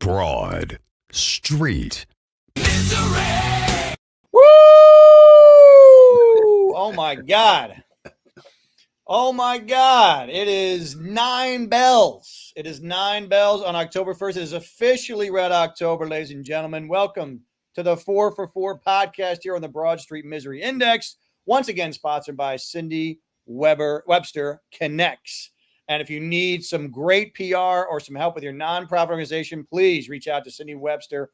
Broad Street. Misery! Woo! Oh, my God. Oh, my God. It is 9 bells. It is 9 bells on October 1st. It is officially Red October, ladies and gentlemen. Welcome to the 4 for 4 podcast here on the Broad Street Misery Index. Once again, sponsored by Cindy Webster Connects. And if you need some great PR or some help with your nonprofit organization, please reach out to Cindy Webster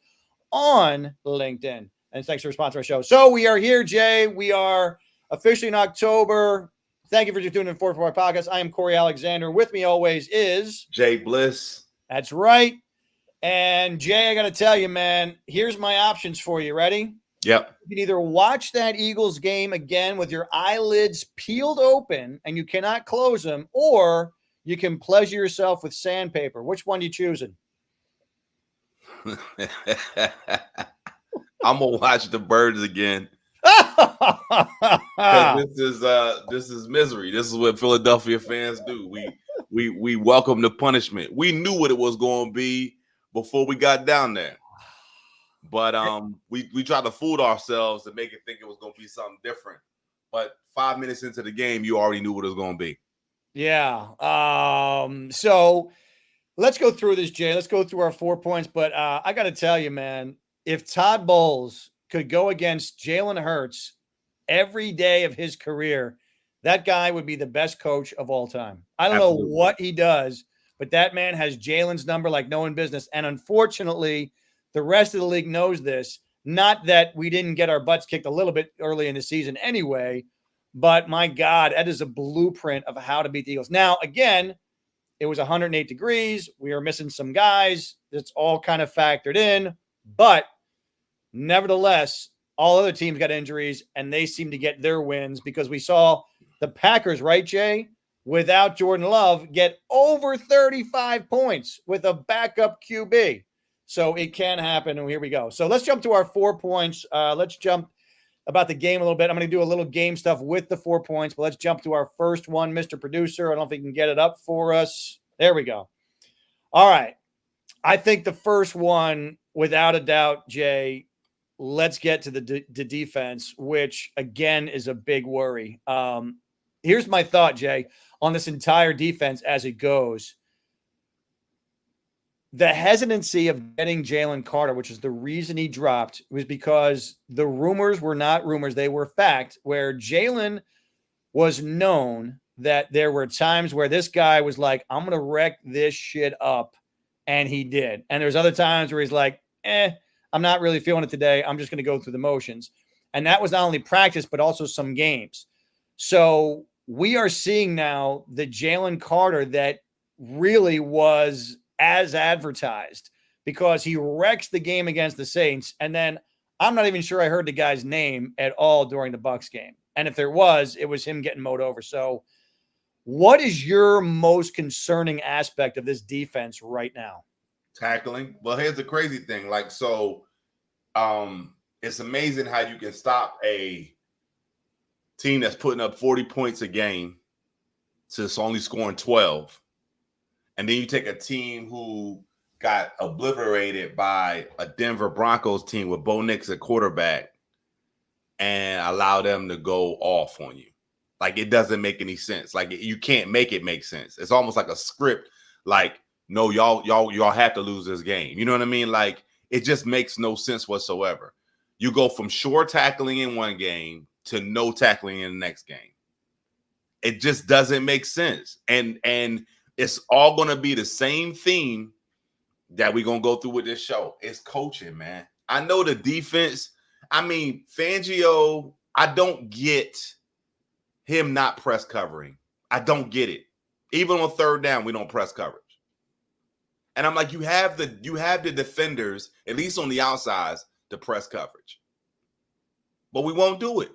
on LinkedIn. And thanks for sponsoring our show. So we are here, Jay. We are officially in October. Thank you for tuning in to 4 for 4 podcast. I am Corey Alexander. With me always is J-Bliss. That's right. And Jay, I got to tell you, man, here's my options for you. Ready? Yep. You can either watch that Eagles game again with your eyelids peeled open and you cannot close them, or you can pleasure yourself with sandpaper. Which one are you choosing? I'm gonna watch the birds again. This is misery. This is what Philadelphia fans do. We welcome the punishment. We knew what it was going to be before we got down there, but we tried to fool ourselves to make it think it was going to be something different. But 5 minutes into the game, you already knew what it was going to be. Yeah. So let's go through this, Jay. Let's go through our 4 points. But I got to tell you, man, if Todd Bowles could go against Jalen Hurts every day of his career, that guy would be the best coach of all time. I don't Absolutely. know what he does, but that man has Jalen's number like no one business. And unfortunately, the rest of the league knows this. Not that we didn't get our butts kicked a little bit early in the season anyway, but my God, that is a blueprint of how to beat the Eagles. Now, again, it was 108 degrees. We were missing some guys. It's all kind of factored in. But nevertheless, all other teams got injuries, and they seem to get their wins because we saw the Packers, right, Jay, without Jordan Love, get over 35 points with a backup QB. So it can happen, and here we go. So let's jump to our 4 points. Let's jump about the game a little bit. I'm going to do a little game stuff with the 4 points, but let's jump to our first one, Mr. Producer. I don't know if he can get it up for us. There we go. All right. I think the first one, without a doubt, Jay, let's get to the defense, which, again, is a big worry. Here's my thought, Jay, on this entire defense as it goes. The hesitancy of getting Jalen Carter, which is the reason he dropped, was because the rumors were not rumors. They were fact, where Jalen was known that there were times where this guy was like, I'm going to wreck this shit up. And he did. And there's other times where he's like, I'm not really feeling it today. I'm just going to go through the motions. And that was not only practice, but also some games. So we are seeing now the Jalen Carter that really was as advertised, because he wrecks the game against the Saints. And then I'm not even sure I heard the guy's name at all during the Bucs game. And if there was, it was him getting mowed over. So what is your most concerning aspect of this defense right now? Tackling. Well, here's the crazy thing. It's amazing how you can stop a team that's putting up 40 points a game to it's only scoring 12. And then you take a team who got obliterated by a Denver Broncos team with Bo Nix at quarterback and allow them to go off on you. Like, it doesn't make any sense. Like, you can't make it make sense. It's almost like a script. Like, no, y'all have to lose this game. You know what I mean? Like, it just makes no sense whatsoever. You go from short tackling in one game to no tackling in the next game. It just doesn't make sense. And it's all going to be the same theme that we're going to go through with this show. It's coaching, man. I know the defense. I mean, Fangio, I don't get him not press covering. I don't get it. Even on third down, we don't press coverage. And I'm like, you have the defenders, at least on the outsides, to press coverage. But we won't do it.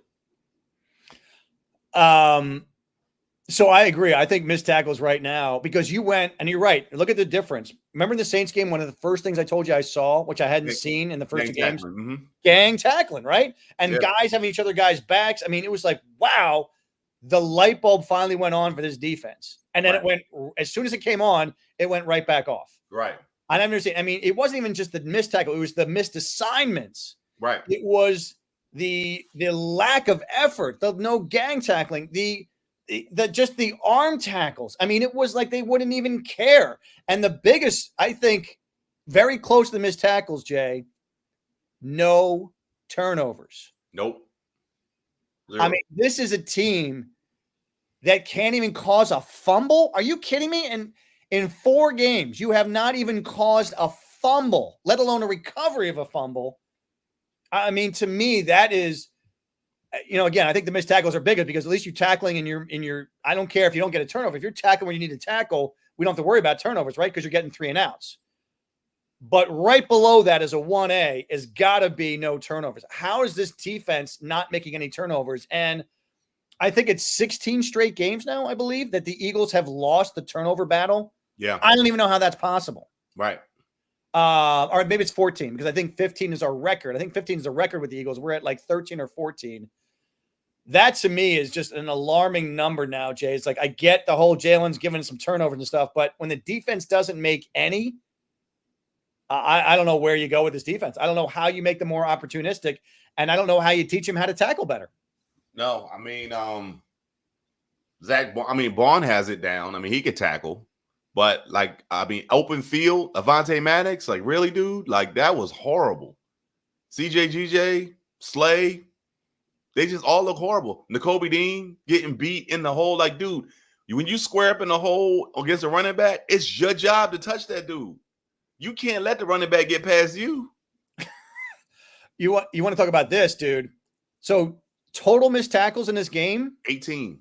So I agree. I think missed tackles right now, because you went, and you're right. Look at the difference. Remember in the Saints game, one of the first things I told you I saw, which I hadn't seen in the first two games, gang tackling, right? And guys having each other guys' backs. I mean, it was like, wow, the light bulb finally went on for this defense. And then it went, as soon as it came on, it went right back off. Right. I never understand. I mean, it wasn't even just the missed tackle; it was the missed assignments. Right. It was the lack of effort, the no gang tackling, the just the arm tackles. I mean, it was like they wouldn't even care. And the biggest, I think, very close to the missed tackles, Jay, no turnovers. Nope. I mean, this is a team that can't even cause a fumble. Are you kidding me? And in 4 games, you have not even caused a fumble, let alone a recovery of a fumble. I mean, to me, that is, again, I think the missed tackles are bigger because at least you're tackling in your, I don't care if you don't get a turnover. If you're tackling where you need to tackle, we don't have to worry about turnovers, right? Because you're getting 3 and outs. But right below that is a 1A is got to be no turnovers. How is this defense not making any turnovers? And I think it's 16 straight games now, I believe, that the Eagles have lost the turnover battle. Yeah. I don't even know how that's possible. Right. Or maybe it's 14 because I think 15 is our record. I think 15 is the record with the Eagles. We're at like 13 or 14. That to me is just an alarming number now, Jay. It's like I get the whole Jalen's giving some turnovers and stuff, but when the defense doesn't make any, I don't know where you go with this defense. I don't know how you make them more opportunistic, and I don't know how you teach them how to tackle better. No, I mean, Vaughn has it down. I mean, he could tackle. But, open field, Avonte Maddox, really, dude? That was horrible. CJ, Slay, they just all look horrible. Nakobe Dean getting beat in the hole. Dude, when you square up in the hole against a running back, it's your job to touch that dude. You can't let the running back get past you. You want to talk about this, dude. So, total missed tackles in this game? 18.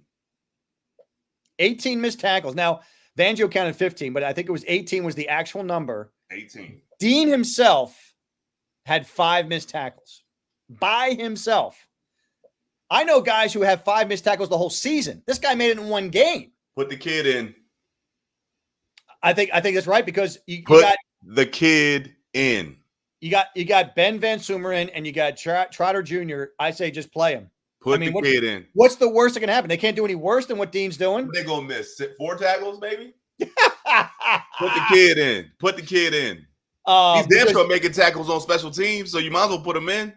18 missed tackles. Now, Fangio counted 15, but I think it was 18 was the actual number. 18. Dean himself had 5 missed tackles by himself. I know guys who have 5 missed tackles the whole season. This guy made it in 1 game. Put the kid in. I think that's right because you Put got the kid in. You got Ben Van Sumer in and you got Trotter Jr. I say just play him. Put the kid in. What's the worst that can happen? They can't do any worse than what Dean's doing. They're going to miss 4 tackles, maybe? Put the kid in. Put the kid in. He's damn sure making tackles on special teams, so you might as well put him in.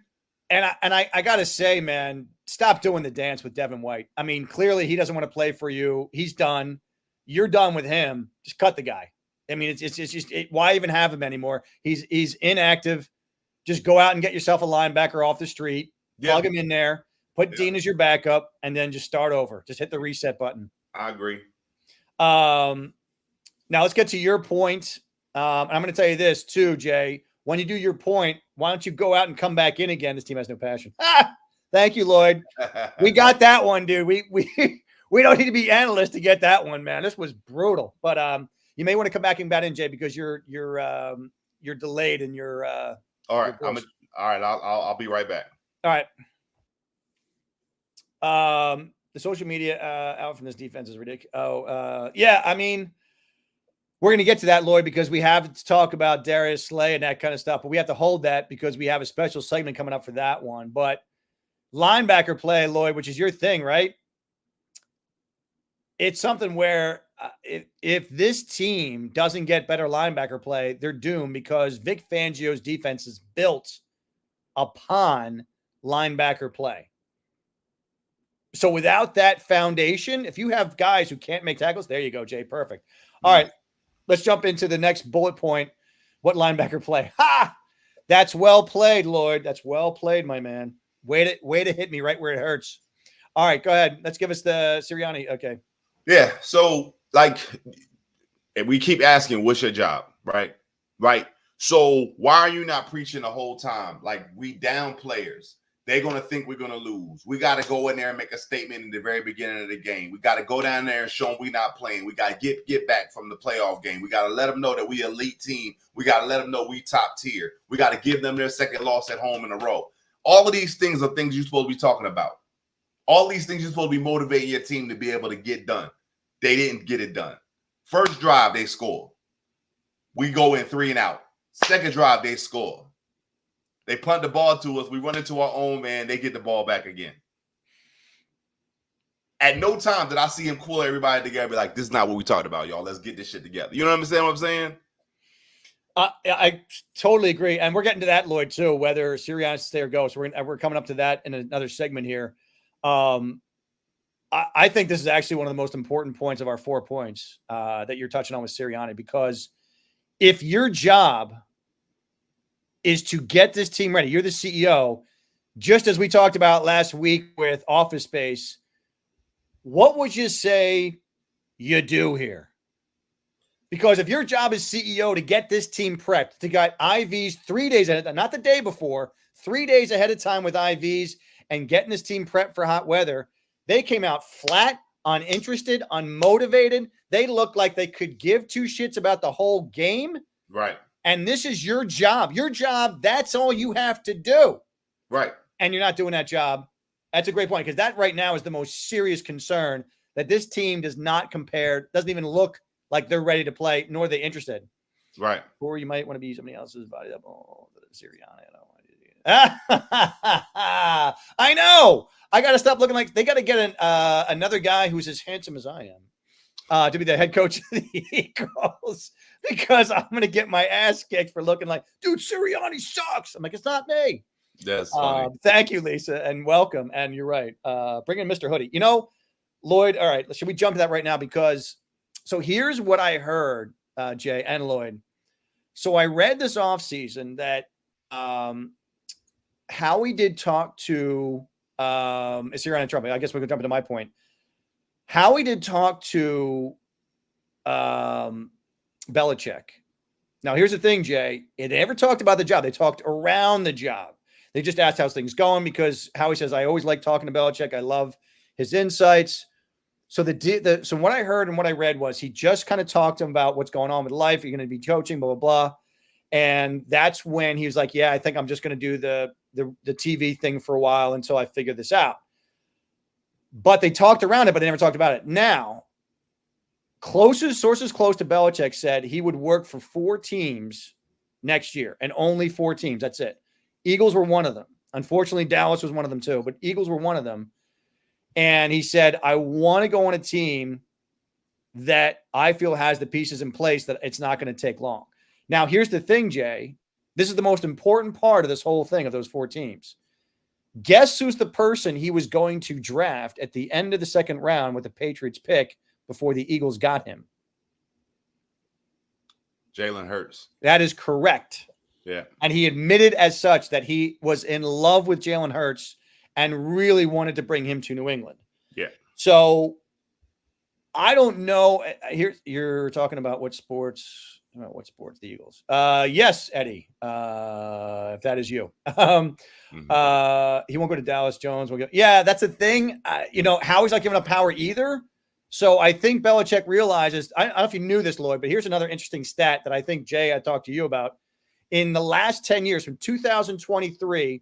And I got to say, man, stop doing the dance with Devin White. I mean, clearly he doesn't want to play for you. He's done. You're done with him. Just cut the guy. I mean, it's just why even have him anymore? He's inactive. Just go out and get yourself a linebacker off the street. Plug him in there. Put Dean as your backup, and then just start over. Just hit the reset button. I agree. Now let's get to your point. I'm going to tell you this too, Jay. When you do your point, why don't you go out and come back in again? This team has no passion. Thank you, Lloyd. We got that one, dude. We don't need to be analysts to get that one, man. This was brutal. But you may want to come back and bat in, Jay, because you're delayed in your. All right, all right. I'll be right back. All right. The social media out from this defense is ridiculous. Yeah. I mean, we're going to get to that, Lloyd, because we have to talk about Darius Slay and that kind of stuff, but we have to hold that because we have a special segment coming up for that one. But linebacker play, Lloyd, which is your thing, right? It's something where if this team doesn't get better linebacker play, they're doomed because Vic Fangio's defense is built upon linebacker play. So without that foundation, if you have guys who can't make tackles, there you go, Jay. Perfect. All right, let's jump into the next bullet point. What linebacker play? Ha! That's well played, Lloyd. That's well played, my man. Way to hit me right where it hurts. All right, go ahead. Let's give us the Sirianni. Okay. Yeah. So we keep asking, what's your job? Right. Right. So why are you not preaching the whole time? We down players. They're going to think we're going to lose. We got to go in there and make a statement in the very beginning of the game. We got to go down there and show them we're not playing. We got to get back from the playoff game. We got to let them know that we elite team. We got to let them know we top tier. We got to give them their second loss at home in a row. All of these things are things you're supposed to be talking about. All these things you're supposed to be motivating your team to be able to get done. They didn't get it done. First drive, they score. We go in 3 and out. Second drive, they score. They punt the ball to us. We run into our own man. They get the ball back again. At no time did I see him call everybody together and be like, this is not what we talked about, y'all. Let's get this shit together. You know what I'm saying? I totally agree. And we're getting to that, Lloyd, too, whether Sirianni stay or go. So we're coming up to that in another segment here. I think this is actually one of the most important points of our 4 points that you're touching on with Sirianni, because if your job is to get this team ready, you're the CEO, just as we talked about last week with Office Space, what would you say you do here? Because if your job is CEO to get this team prepped, to get IVs 3 days ahead, not the day before, 3 days ahead of time with IVs and getting this team prepped for hot weather, they came out flat, uninterested, unmotivated. They looked like they could give two shits about the whole game. Right. And this is your job. Your job, that's all you have to do. Right. And you're not doing that job. That's a great point, because that right now is the most serious concern, that this team does not compare, doesn't even look like they're ready to play, nor are they interested. Right. Or you might want to be somebody else's body double. Sirianni. I know. I got to stop looking like they got to get another guy who's as handsome as I am to be the head coach of the Eagles, because I'm going to get my ass kicked for looking like, dude, Sirianni sucks. I'm like, it's not me. That's funny. Thank you, Lisa, and welcome. And you're right. Bring in Mr. Hoodie. You know, Lloyd, all right, should we jump to that right now? Because so here's what I heard, Jay and Lloyd. So I read this offseason that Howie did talk to is here on Trump. I guess we can jump into my point. Howie did talk to Belichick. Now, here's the thing, Jay. They never talked about the job. They talked around the job. They just asked how's things going, because Howie says, I always like talking to Belichick. I love his insights. So so what I heard and what I read was he just kind of talked to him about what's going on with life. You're going to be coaching, blah, blah, blah. And that's when he was like, yeah, I think I'm just going to do the TV thing for a while until I figure this out. But they talked around it, but they never talked about it. Now, sources close to Belichick said he would work for 4 teams next year, and only 4 teams. That's it. Eagles were one of them. Unfortunately, Dallas was one of them too, but Eagles were one of them. And he said, I want to go on a team that I feel has the pieces in place that it's not going to take long. Now, here's the thing, Jay. This is the most important part of this whole thing of those 4 teams. Guess who's the person he was going to draft at the end of the second round with the Patriots pick before the Eagles got him? Jalen Hurts. That is correct. Yeah. And he admitted as such that he was in love with Jalen Hurts and really wanted to bring him to New England. Yeah. So I don't know. Here you're talking about what sports. What sports? The Eagles. Yes, Eddie. If that is you. He won't go to Dallas. Jones will go. Yeah, that's the thing. Howie's not giving up power either. So I think Belichick realizes. I don't know if you knew this, Lloyd, but here's another interesting stat that I think, Jay, I talked to you about. In the last 10 years, from 2023,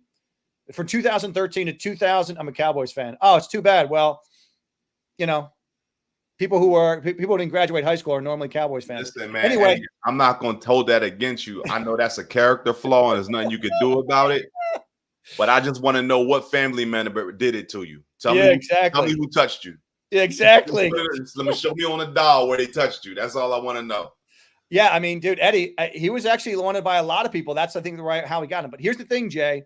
from 2013 to 2000, I'm a Cowboys fan. Oh, it's too bad. Well, people who didn't graduate high school are normally Cowboys fans. Listen, man, anyway, hey, I'm not going to hold that against you. I know that's a character flaw and there's nothing you could do about it. But I just want to know what family member did it to you. Tell me who touched you. Exactly. Let me show me on a doll where they touched you. That's all I want to know. Yeah, I mean, dude, Eddie, he was actually wanted by a lot of people. That's, I think, how he got him. But here's the thing, Jay.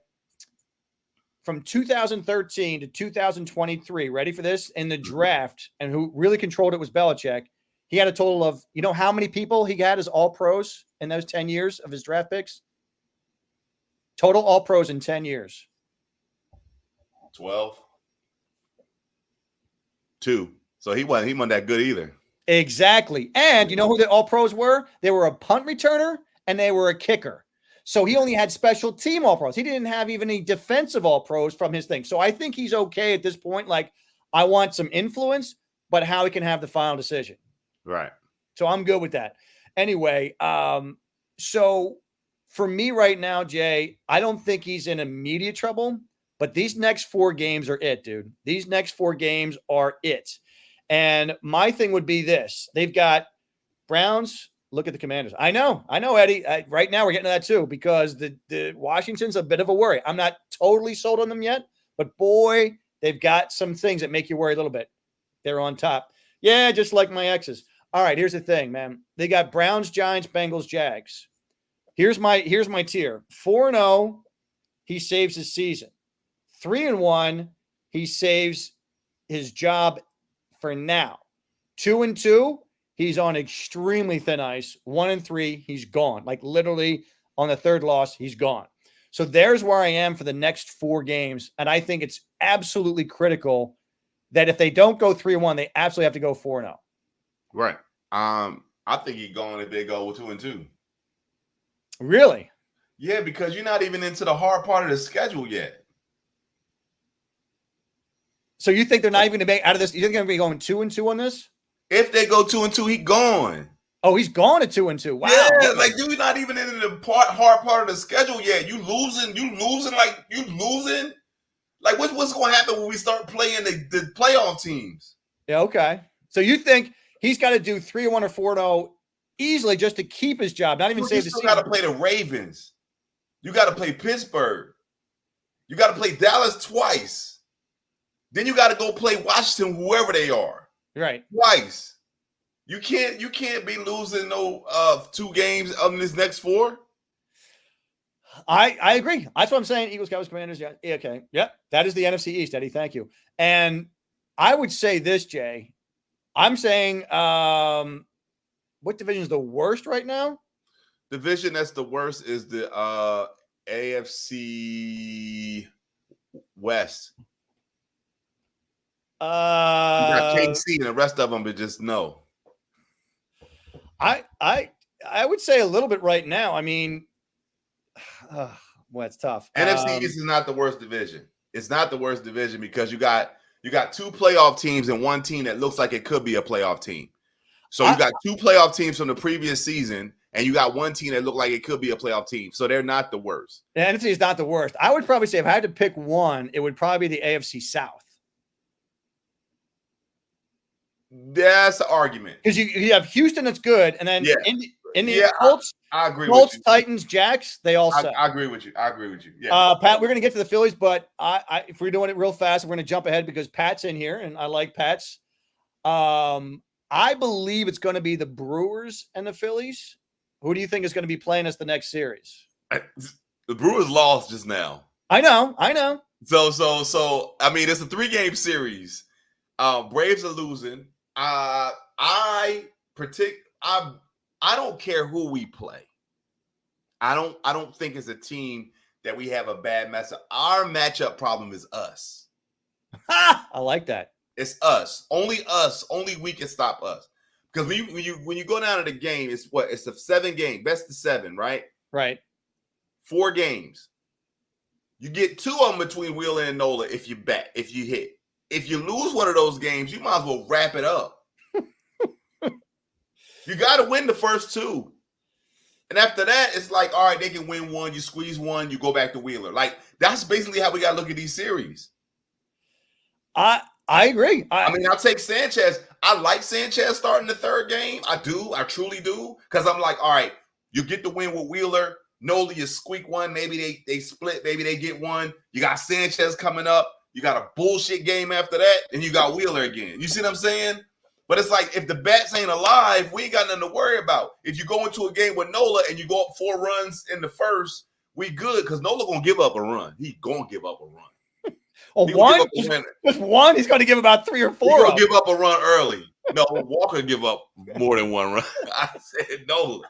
From 2013 to 2023, ready for this? In the draft, and who really controlled it was Belichick. He had a total of, how many people he had as all-pros in those 10 years of his draft picks? Total all-pros in 10 years. 12. 2. So he wasn't that good either. Exactly. And you know who the all-pros were? They were a punt returner and they were a kicker. So he only had special team all-pros. He didn't have even any defensive all-pros from his thing. So I think he's okay at this point. Like, I want some influence, but Howie can have the final decision. Right. So I'm good with that. Anyway, so for me right now, Jay, I don't think he's in immediate trouble, but these next 4 games are it, dude. These next 4 games are it. And my thing would be this. They've got Browns. Look at the Commanders. I know, Eddie. Right now we're getting to that too, because the Washington's a bit of a worry. I'm not totally sold on them yet, but boy, they've got some things that make you worry a little bit. They're on top. Yeah, just like my exes. All right, here's the thing, man. They got Browns, Giants, Bengals, Jags. Here's my tier. 4-0, he saves his season. 3-1, he saves his job for now. 2-2, he's on extremely thin ice. 1-3, he's gone. Like literally on the third loss, he's gone. So there's where I am for the next 4 games. And I think it's absolutely critical that if they don't go 3-1, they absolutely have to go 4-0. Right. I think he's gone if they go 2-2. Really? Yeah, because you're not even into the hard part of the schedule yet. So you think they're not even going to make out of this? You think they're going to be going 2-2 on this? If they go 2-2, he gone. Oh, he's gone at 2-2. Wow. Yeah, like you're not even in the hard part of the schedule yet. You losing. Like what's going to happen when we start playing the playoff teams? Yeah, okay. So you think he's got to do 3-1 or 4-0 easily just to keep his job, not even save the season? You got to play the Ravens. You got to play Pittsburgh. You got to play Dallas twice. Then you got to go play Washington, whoever they are. Right. Twice. You can't be losing 2 games of this next 4. I agree. That's what I'm saying. Eagles, Cowboys, Commanders. Yeah. Okay. Yep. That is the NFC East, Eddie. Thank you. And I would say this, Jay. I'm saying what division is the worst right now? Division that's the worst is the AFC West. You got KC and the rest of them, but just no. I would say a little bit right now. I mean, well, it's tough. NFC East is not the worst division. It's not the worst division because you got 2 playoff teams and 1 team that looks like it could be a playoff team. So you got 2 playoff teams from the previous season, and you got 1 team that looked like it could be a playoff team. So they're not the worst. The NFC is not the worst. I would probably say if I had to pick one, it would probably be the AFC South. That's the argument. Because you have Houston that's good, and then Indy Colts, I agree Colts, with you. Titans, Jacks, they all suck. I agree with you. Yeah. Pat, we're going to get to the Phillies, but if we're doing it real fast, we're going to jump ahead because Pat's in here, and I like Pat's. I believe it's going to be the Brewers and the Phillies. Who do you think is going to be playing us the next series? The Brewers lost just now. I know. So I mean, it's a 3-game series. Braves are losing. I don't care who we play. I don't think it's a team that we have a bad matchup. Our matchup problem is us. I like that. It's us. Only we can stop us. Because when you go down to the game, it's a 7-game, best of 7, right? Right. 4 games. You get 2 of them between Wheeler and Nola if you hit. If you lose one of those games, you might as well wrap it up. You got to win the first 2. And after that, it's like, all right, they can win 1. You squeeze 1, you go back to Wheeler. Like, that's basically how we got to look at these series. I agree. I mean, I'll take Sanchez. I like Sanchez starting the 3rd game. I do. I truly do. Because I'm like, all right, you get the win with Wheeler. Nola, you squeak 1. Maybe they split. Maybe they get 1. You got Sanchez coming up. You got a bullshit game after that, and you got Wheeler again. You see what I'm saying? But it's like, if the bats ain't alive, we ain't got nothing to worry about. If you go into a game with Nola and you go up 4 runs in the first, we good, because Nola going to give up a run. He going to give up a run. One? Just one? He's going to give about 3 or 4. He's going to give up a run early. No, Walker give up more than 1 run. I said Nola.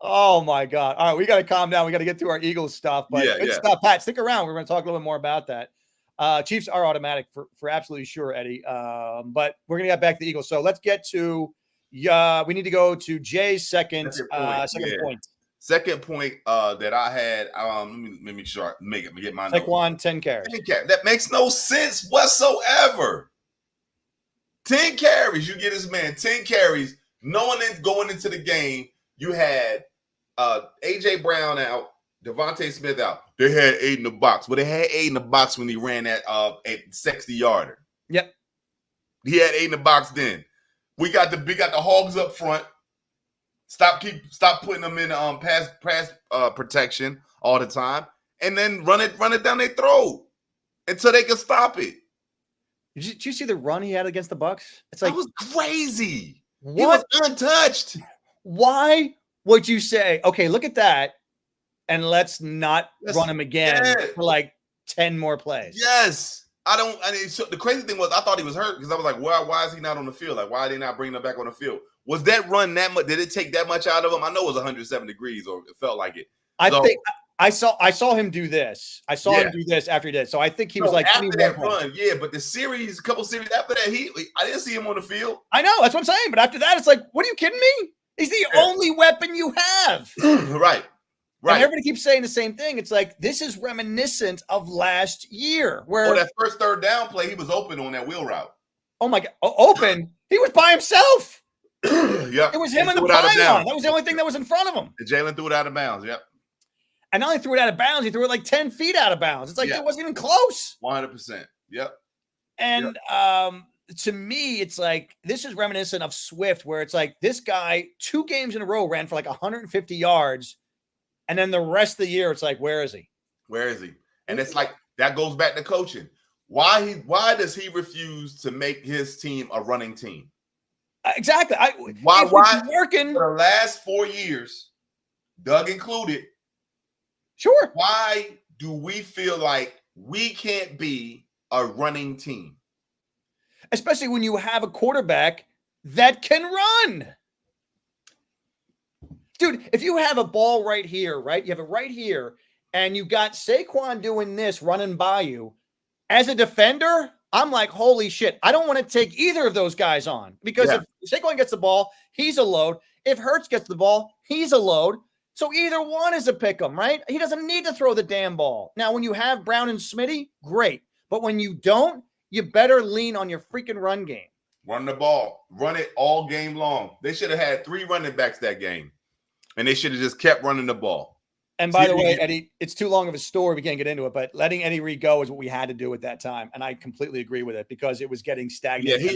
Oh, my God. All right, we got to calm down. We got to get to our Eagles stuff. But good stuff. Pat, stick around. We're going to talk a little bit more about that. Chiefs are automatic for absolutely sure, Eddie. But we're going to get back to the Eagles. So let's get to we need to go to Jay's second point. Second point that I had, let me make sure I get my notes. Saquon, 10 carries. That makes no sense whatsoever. 10 carries. You get this man 10 carries. No one is going into the game. You had A.J. Brown out, Devontae Smith out. They had 8 in the box. Well, they had 8 in the box when he ran that 60-yarder. Yep. He had 8 in the box then. We got the Hogs up front. Stop putting them in pass protection all the time, and then run it down their throat until they can stop it. Did you see the run he had against the Bucs? It's like, that was crazy. What? He was untouched. Why would you say, okay, look at that, and let's not run him again for like 10 more plays? Yes. So the crazy thing was I thought he was hurt because I was like, why is he not on the field? Like, why are they not bringing him back on the field? Was that run that much? Did it take that much out of him? I know it was 107 degrees, or it felt like it. I think I saw him do this. I saw him do this after he did. So I think he was like after that run, but the couple series after that, I didn't see him on the field. I know, that's what I'm saying. But after that, it's like, what are you kidding me? He's the only weapon you have. Right. And everybody keeps saying the same thing. It's like, this is reminiscent of last year where that first third down play, he was open on that wheel route. Oh my God. Open. He was by himself. Yep. It was him and the pylon. That was the only thing that was in front of him. And Jalen threw it out of bounds. Yep. And not only threw it out of bounds, he threw it like 10 feet out of bounds. It's like it wasn't even close. 100%. Yep. And to me, it's like this is reminiscent of Swift, where it's like this guy 2 games in a row ran for like 150 yards. And then the rest of the year, it's like, where is he? Where is he? And it's like that goes back to coaching. Why does he refuse to make his team a running team? Exactly. Why working for the last 4 years, Doug included? Sure. Why do we feel like we can't be a running team? Especially when you have a quarterback that can run. Dude, if you have a ball right here, right? You have it right here, and you got Saquon doing this, running by you. As a defender, I'm like, holy shit. I don't want to take either of those guys on because if Saquon gets the ball, he's a load. If Hurts gets the ball, he's a load. So either one is a pick 'em, right? He doesn't need to throw the damn ball. Now, when you have Brown and Smitty, great. But when you don't, you better lean on your freaking run game. Run the ball. Run it all game long. They should have had 3 running backs that game. And they should have just kept running the ball. And by the way, Eddie, it's too long of a story. We can't get into it, but letting Eddie Reed go is what we had to do at that time. And I completely agree with it because it was getting stagnant. Yeah,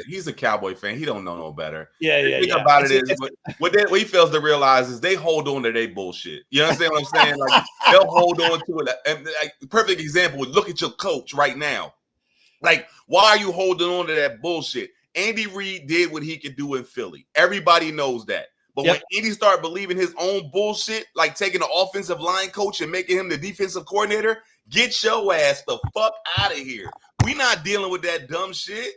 he's a Cowboy fan. He don't know no better. Yeah. The thing about it is, what he fails to realize is they hold on to their bullshit. You understand what I'm saying? Like, they'll hold on to it. And like, perfect example would look at your coach right now. Like, why are you holding on to that bullshit? Andy Reid did what he could do in Philly. Everybody knows that. But when Andy started believing his own bullshit, like taking the offensive line coach and making him the defensive coordinator, get your ass the fuck out of here. We not dealing with that dumb shit.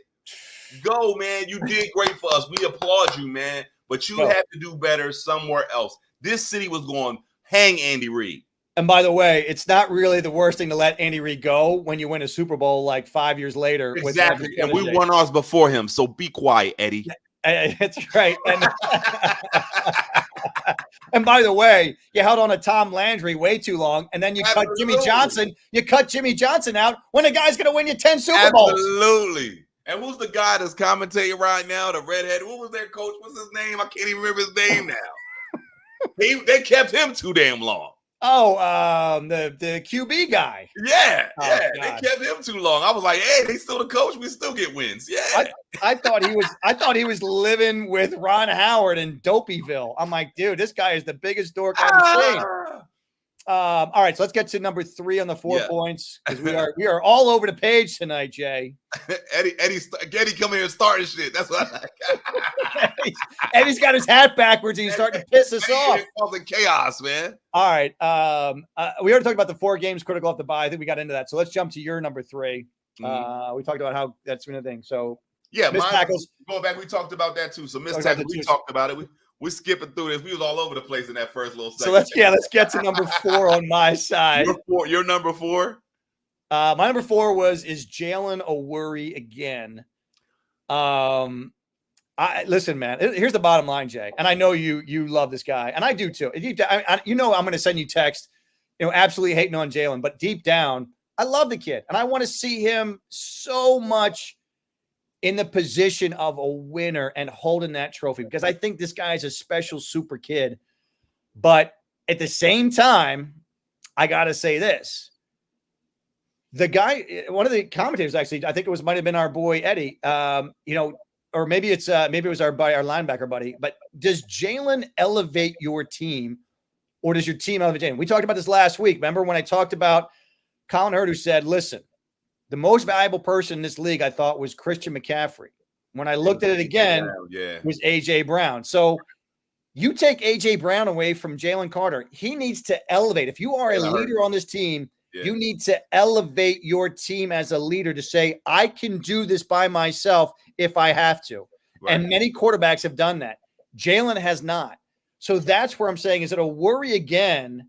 Go, man. You did great for us. We applaud you, man. But you have to do better somewhere else. This city was going to hang Andy Reid. And by the way, it's not really the worst thing to let Andy Reid go when you win a Super Bowl like 5 years later. Exactly. And we won ours before him. So be quiet, Eddie. That's right. And by the way, you held on to Tom Landry way too long, and then you cut Jimmy Johnson. You cut Jimmy Johnson out when a guy's going to win you 10 Super Bowls. Absolutely. And who's the guy that's commentating right now? The redhead. What was their coach? What's his name? I can't even remember his name now. They kept him too damn long. Oh, the QB guy. Yeah. They kept him too long. I was like, hey, they still the coach. We still get wins. Yeah. I thought he was living with Ron Howard in Dopeyville. I'm like, dude, this guy is the biggest dork I've ever seen. All right, so let's get to number 3 on the 4 points because we are all over the page tonight, Jay. Eddie come here and starting shit. That's what I like. Eddie's got his hat backwards and he's starting to piss us off. Causing chaos, man. All right. We already talked about the 4 games critical off the bye. I think we got into that. So let's jump to your number 3. We talked about how that's been a thing. So missed tackles. Going back, we talked about that too. So missed tackles, we talked about it. We're skipping through this. We was all over the place in that first little segment. So let's get to number 4 on my side. Your number 4? My number 4 is Jalen a worry again. Listen, man. Here's the bottom line, Jay. And I know you love this guy, and I do too. I'm going to send you text. Absolutely hating on Jalen, but deep down, I love the kid, and I want to see him so much in the position of a winner and holding that trophy because I think this guy is a special super kid. But at the same time, I got to say this. The guy, one of the commentators, actually, I think it might have been our boy Eddie, or maybe it was our linebacker buddy, but does Jalen elevate your team or does your team elevate Jalen? We talked about this last week. Remember when I talked about Colin Hurd, who said, listen, the most valuable person in this league, I thought, was Christian McCaffrey. When I looked at it again, it was A.J. Brown. So You take A.J. Brown away from Jalen Carter. He needs to elevate. If you are a leader on this team, you need to elevate your team as a leader to say, I can do this by myself if I have to. Right. And many quarterbacks have done that. Jalen has not. So that's where I'm saying, is it a worry again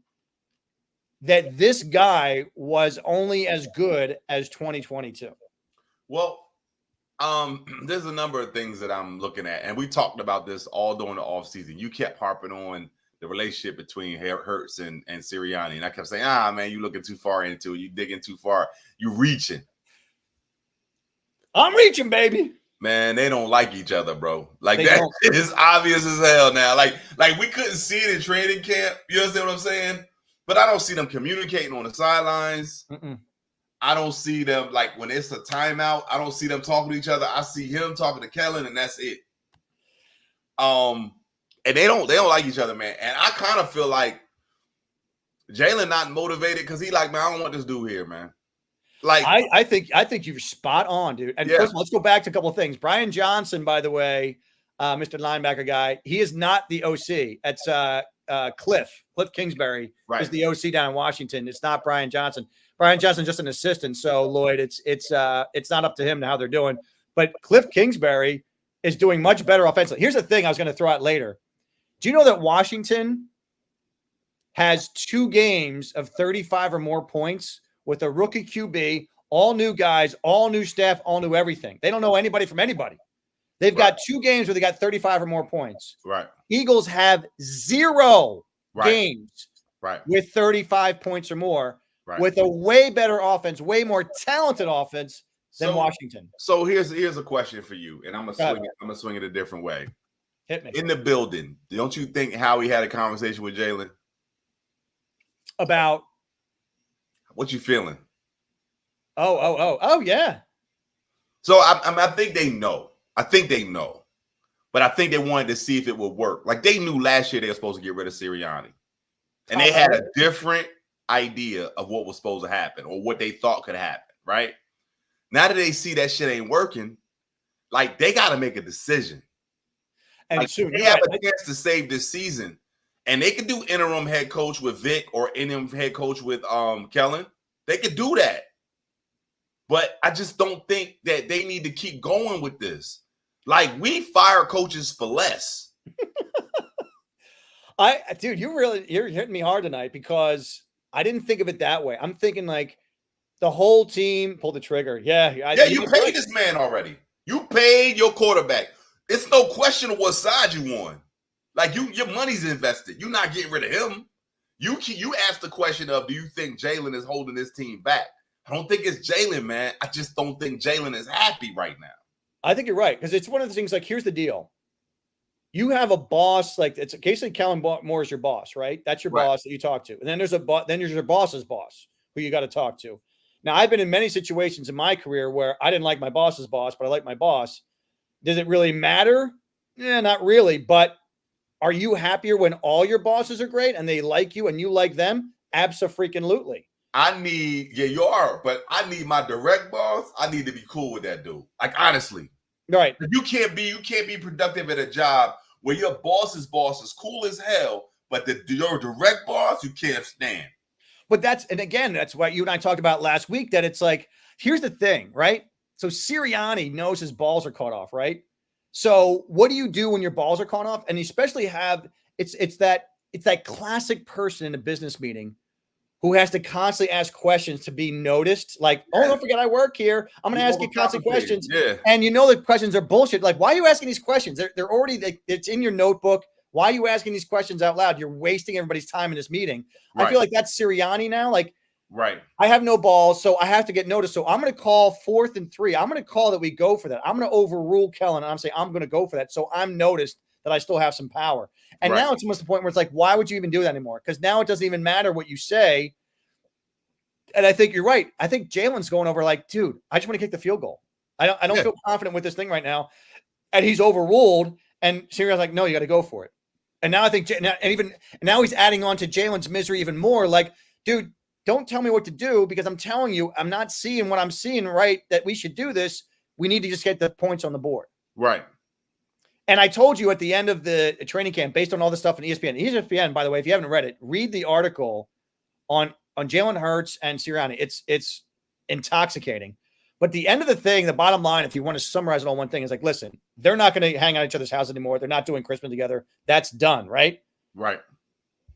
that this guy was only as good as 2022? Well, there's a number of things that I'm looking at, and we talked about this all during the offseason. You kept harping on the relationship between Hurts and Sirianni, and I kept saying, man, you looking too far into it. You digging too far. You reaching. I'm reaching, baby. Man, they don't like each other, bro. Like that is obvious as hell now. Like we couldn't see it in training camp. You understand what I'm saying? But I don't see them communicating on the sidelines. I don't see them, like, when it's a timeout, I don't see them talking to each other. I see him talking to Kellen, and that's it. And they don't like each other, man. And I kind of feel like Jalen not motivated because he like, man, I don't want this dude here, man. Like, I think you're spot on, dude. And first of all, let's go back to a couple of things. Brian Johnson, by the way, Mr. Linebacker guy, he is not the OC. That's Cliff Kingsbury is the OC down in Washington. It's not Brian Johnson. Brian Johnson's just an assistant. So Lloyd, it's not up to him to how they're doing. But Cliff Kingsbury is doing much better offensively. Here's the thing I was going to throw out later. Do you know that Washington has 2 games of 35 or more points with a rookie QB, all new guys, all new staff, all new everything? They don't know anybody from anybody. They've got 2 games where they got 35 or more points. Right. Eagles have 0 games with 35 points or more with a way better offense, way more talented offense than Washington. So here's a question for you, and I'm gonna swing it a different way. Hit me. In the building, don't you think Howie had a conversation with Jalen about what you feeling? Oh, yeah. So I think they know. I think they know. But I think they wanted to see if it would work. Like, they knew last year they were supposed to get rid of Sirianni. And they had a different idea of what was supposed to happen or what they thought could happen, right? Now that they see that shit ain't working, like, they got to make a decision. And like, soon they have a chance to save this season. And they could do interim head coach with Vic or interim head coach with Kellen. They could do that. But I just don't think that they need to keep going with this. Like, we fire coaches for less. Dude, you're hitting me hard tonight because I didn't think of it that way. I'm thinking like the whole team pulled the trigger. Yeah, you paid this man already. You paid your quarterback. It's no question of what side you won. Like, your money's invested. You're not getting rid of him. You asked the question of, do you think Jalen is holding this team back? I don't think it's Jalen, man. I just don't think Jalen is happy right now. I think you're right, because it's one of the things, like, here's the deal. You have a boss, like, it's basically Kellen Moore is your boss, right? That's your boss that you talk to. And then there's your boss's boss who you got to talk to. Now, I've been in many situations in my career where I didn't like my boss's boss, but I like my boss. Does it really matter? Yeah, not really. But are you happier when all your bosses are great and they like you and you like them? Abso-freaking-lutely. You are, but I need my direct boss. I need to be cool with that dude. Like, honestly. Right. You can't be productive at a job where your boss's boss is cool as hell, but your direct boss you can't stand. But that's what you and I talked about last week, that it's like, here's the thing, right? So Sirianni knows his balls are caught off, right? So what do you do when your balls are caught off? And you especially have it's that classic person in a business meeting who has to constantly ask questions to be noticed. Like, oh, don't forget I work here. I'm going to ask you constant questions. Yeah. And you know the questions are bullshit. Like, why are you asking these questions? They're already, it's in your notebook. Why are you asking these questions out loud? You're wasting everybody's time in this meeting. Right. I feel like that's Sirianni now. Like, I have no balls, so I have to get noticed. So I'm going to call 4th and 3. I'm going to call that we go for that. I'm going to overrule Kellen, and I'm saying I'm going to go for that. So I'm noticed that I still have some power. And now it's almost the point where it's like, why would you even do that anymore? Because now it doesn't even matter what you say. And I think you're right. I think Jalen's going over like, dude, I just want to kick the field goal. I don't feel confident with this thing right now. And he's overruled. And Sirianni's like, no, you got to go for it. And now I think, now he's adding on to Jalen's misery even more. Like, dude, don't tell me what to do, because I'm telling you, I'm not seeing what I'm seeing, right? That we should do this. We need to just get the points on the board. Right. And I told you at the end of the training camp, based on all the stuff on ESPN. ESPN, by the way, if you haven't read it, read the article on Jalen Hurts and Sirianni. It's intoxicating. But the end of the thing, the bottom line, if you want to summarize it on one thing, is like, listen, they're not going to hang out at each other's house anymore. They're not doing Christmas together. That's done, right? Right.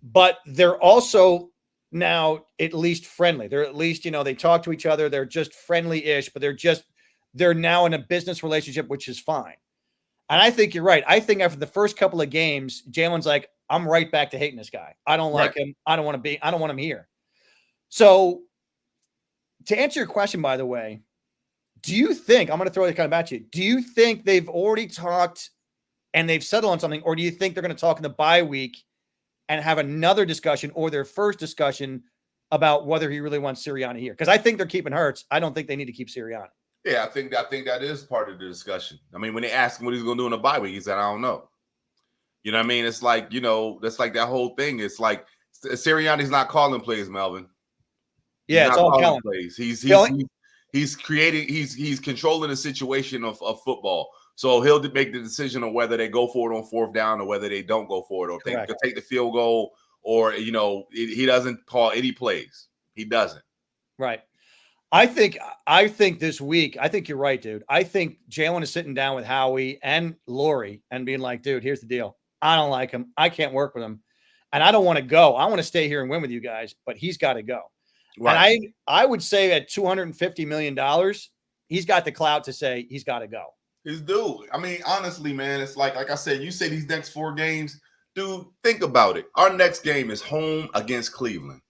But they're also now at least friendly. They're at least, they talk to each other. They're just friendly-ish, but they're now in a business relationship, which is fine. And I think you're right. I think after the first couple of games, Jalen's like, I'm right back to hating this guy. I don't like him. I don't want him here. So to answer your question, by the way, do you think, I'm going to throw it kind of at you, do you think they've already talked and they've settled on something, or do you think they're going to talk in the bye week and have another discussion or their first discussion about whether he really wants Sirianni here? Because I think they're keeping Hurts. I don't think they need to keep Sirianni. Yeah, I think that is part of the discussion. I mean, when they asked him what he's going to do in the bye week, he said, I don't know. You know what I mean? It's like, that's like that whole thing. It's like Sirianni's not calling plays, Melvin. Yeah, it's all Kellen. Plays. He's controlling the situation of football. So he'll make the decision on whether they go for it on fourth down or whether they don't go for it, or if they can take the field goal, or, he doesn't call any plays. He doesn't. Right. I think this week, I think you're right, dude. I think Jalen is sitting down with Howie and Lori and being like, dude, here's the deal. I don't like him. I can't work with him. And I don't want to go. I want to stay here and win with you guys, but he's got to go. Right. And I would say at $250 million, he's got the clout to say he's got to go. He's due. I mean, honestly, man, it's like I said, you say these next 4 games, dude, think about it. Our next game is home against Cleveland.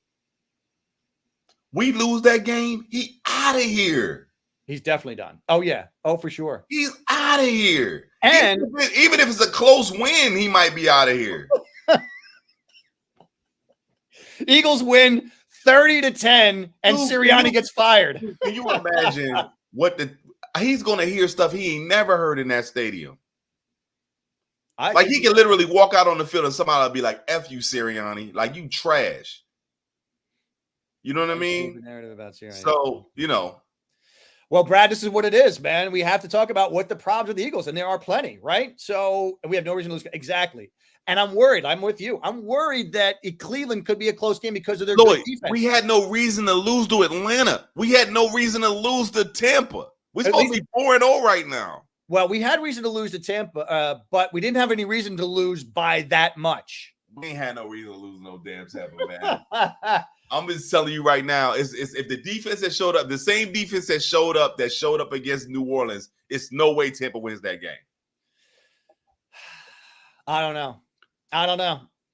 We lose that game, he out of here. He's definitely done. Oh, yeah. Oh, for sure. He's out of here. And even if it's a close win, he might be out of here. Eagles win 30-10, and Sirianni gets fired. Can you imagine he's going to hear stuff he ain't never heard in that stadium? He can literally walk out on the field and somebody will be like, F you, Sirianni. Like, you trash. You know what I mean? Narrative about Sirianni. So, Well, Brad, this is what it is, man. We have to talk about what the problems with the Eagles, and there are plenty, right? So we have no reason to lose. Exactly. And I'm worried. I'm with you. I'm worried that Cleveland could be a close game because of their good defense. We had no reason to lose to Atlanta. We had no reason to lose to Tampa. We're supposed to be 4-0 right now. Well, we had reason to lose to Tampa, but we didn't have any reason to lose by that much. We ain't had no reason to lose no damn Tampa, man. I'm just telling you right now, if the defense that showed up, the same defense that showed up against New Orleans, it's no way Tampa wins that game. I don't know. All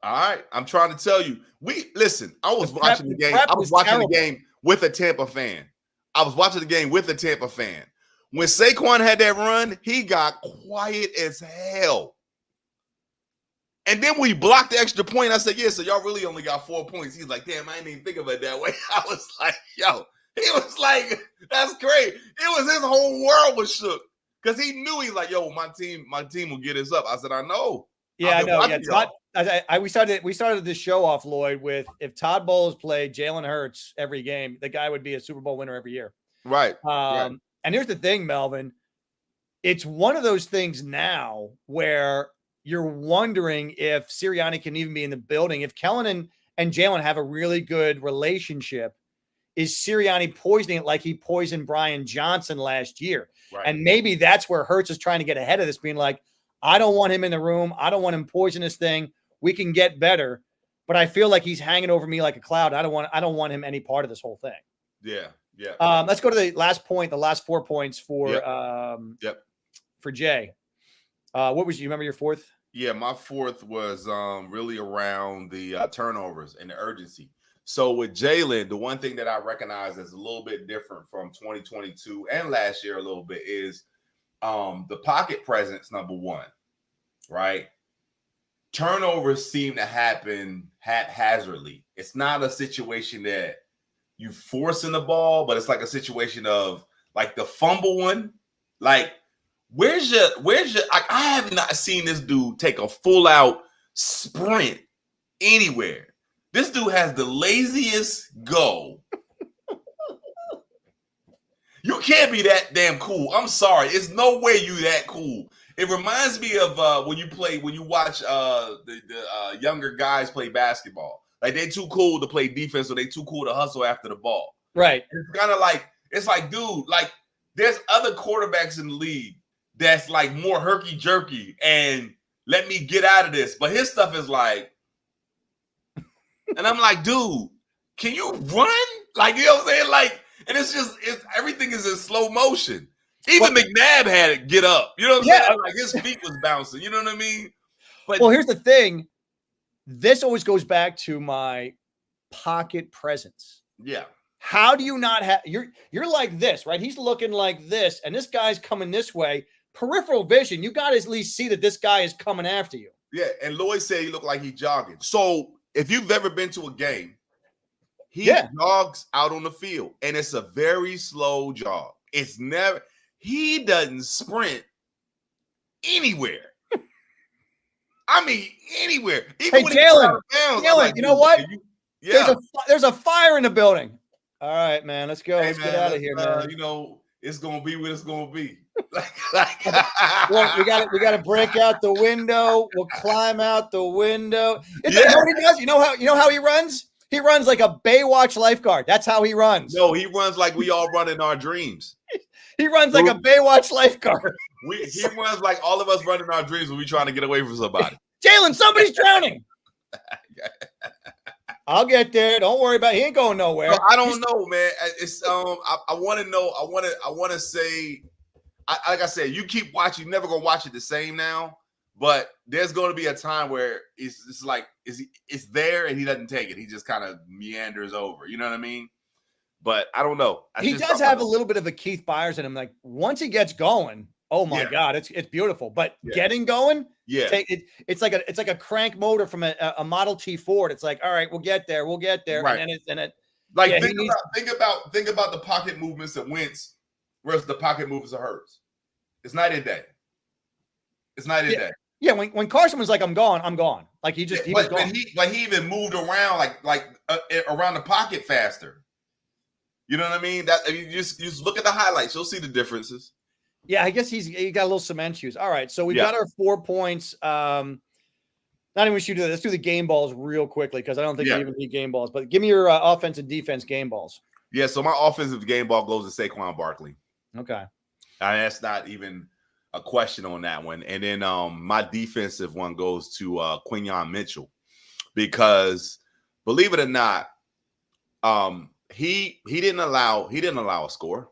right. I'm trying to tell you. I was watching the game. I was watching the game with a Tampa fan. When Saquon had that run, he got quiet as hell. And then we blocked the extra point. I said, yeah, so y'all really only got 4 points. He's like, damn, I didn't even think of it that way. I was like, yo, he was like, that's great. It was his whole world was shook. Because he knew, he's like, yo, my team will get us up. I said, I know. Yeah, I know. Yeah, we started this show off, Lloyd, with if Todd Bowles played Jalen Hurts every game, the guy would be a Super Bowl winner every year. Right. And here's the thing, Melvin. It's one of those things now where you're wondering if Sirianni can even be in the building. If Kellen and Jalen have a really good relationship, is Sirianni poisoning it like he poisoned Brian Johnson last year? Right. And maybe that's where Hurts is trying to get ahead of this, being like, I don't want him in the room. I don't want him poisoning this thing. We can get better. But I feel like he's hanging over me like a cloud. I don't want him any part of this whole thing. Yeah. Yeah. Let's go to the last point, the last 4 points for Jay. What was you remember your fourth? Yeah, my fourth was really around the turnovers and the urgency. So with Jalen, the one thing that I recognize is a little bit different from 2022 and last year a little bit is the pocket presence, number one, right? Turnovers seem to happen haphazardly. It's not a situation that you forcing the ball, but it's like a situation of like the fumble one. Like, where's your I have not seen this dude take a full out sprint anywhere. This dude has the laziest go. You can't be that damn cool. I'm sorry. It's no way you that cool. It reminds me of when you watch the younger guys play basketball. Like they too cool to play defense, or they too cool to hustle after the ball. Right. It's kind of like dude, like there's other quarterbacks in the league that's like more herky jerky and let me get out of this. But his stuff is like, and I'm like, dude, can you run? Like, you know what I'm saying? Like, and everything is in slow motion. Even McNabb had it get up. You know what I'm saying? Like his feet was bouncing. You know what I mean? But well, here's the thing. This always goes back to my pocket presence. Yeah. How do you not have you're like this, right? He's looking like this, and this guy's coming this way. Peripheral vision, you got to at least see that this guy is coming after you. Yeah, and Lloyd said he looked like he's jogging. So if you've ever been to a game, he jogs out on the field, and it's a very slow jog. It's never, he doesn't sprint anywhere. I mean, anywhere. Even when Jalen, like, you know what? There's a fire in the building. All right, man, let's go. Let's get out of here, man. You know, it's gonna be what it's gonna be. Look, we got to break out the window. We'll climb out the window. You know what he does? You know how he runs? He runs like a Baywatch lifeguard. That's how he runs. No, he runs like we all run in our dreams. He runs like a Baywatch lifeguard. He runs like all of us run in our dreams when we trying to get away from somebody. Jalen, somebody's drowning. I'll get there. Don't worry about it. He ain't going nowhere. No, I don't know, man. It's I want to know. I want to say, like I said, you keep watching. You're never gonna watch it the same now. But there's going to be a time where it's like it's there and he doesn't take it. He just kind of meanders over. You know what I mean? But I don't know. He does have a little bit of a Keith Byers in him. Like once he gets going, oh my God, it's beautiful. But getting going, it's like a crank motor from a Model T Ford. It's like, all right, we'll get there, right. and it like think about the pocket movements of Wentz versus the pocket movements of Hurts. It's night and day. It's night and day. Yeah, when Carson was like, I'm gone. Like he was gone. He even moved around like around the pocket faster. You know what I mean? That you just look at the highlights, you'll see the differences. Yeah, I guess he got a little cement shoes. All right, so we've got our 4 points. Not even we should do that. Let's do the game balls real quickly because I don't think we even need game balls. But give me your offense and defense game balls. Yeah, so my offensive game ball goes to Saquon Barkley. Okay, that's not even a question on that one. And then my defensive one goes to Quinyon Mitchell because, believe it or not, he didn't allow a score.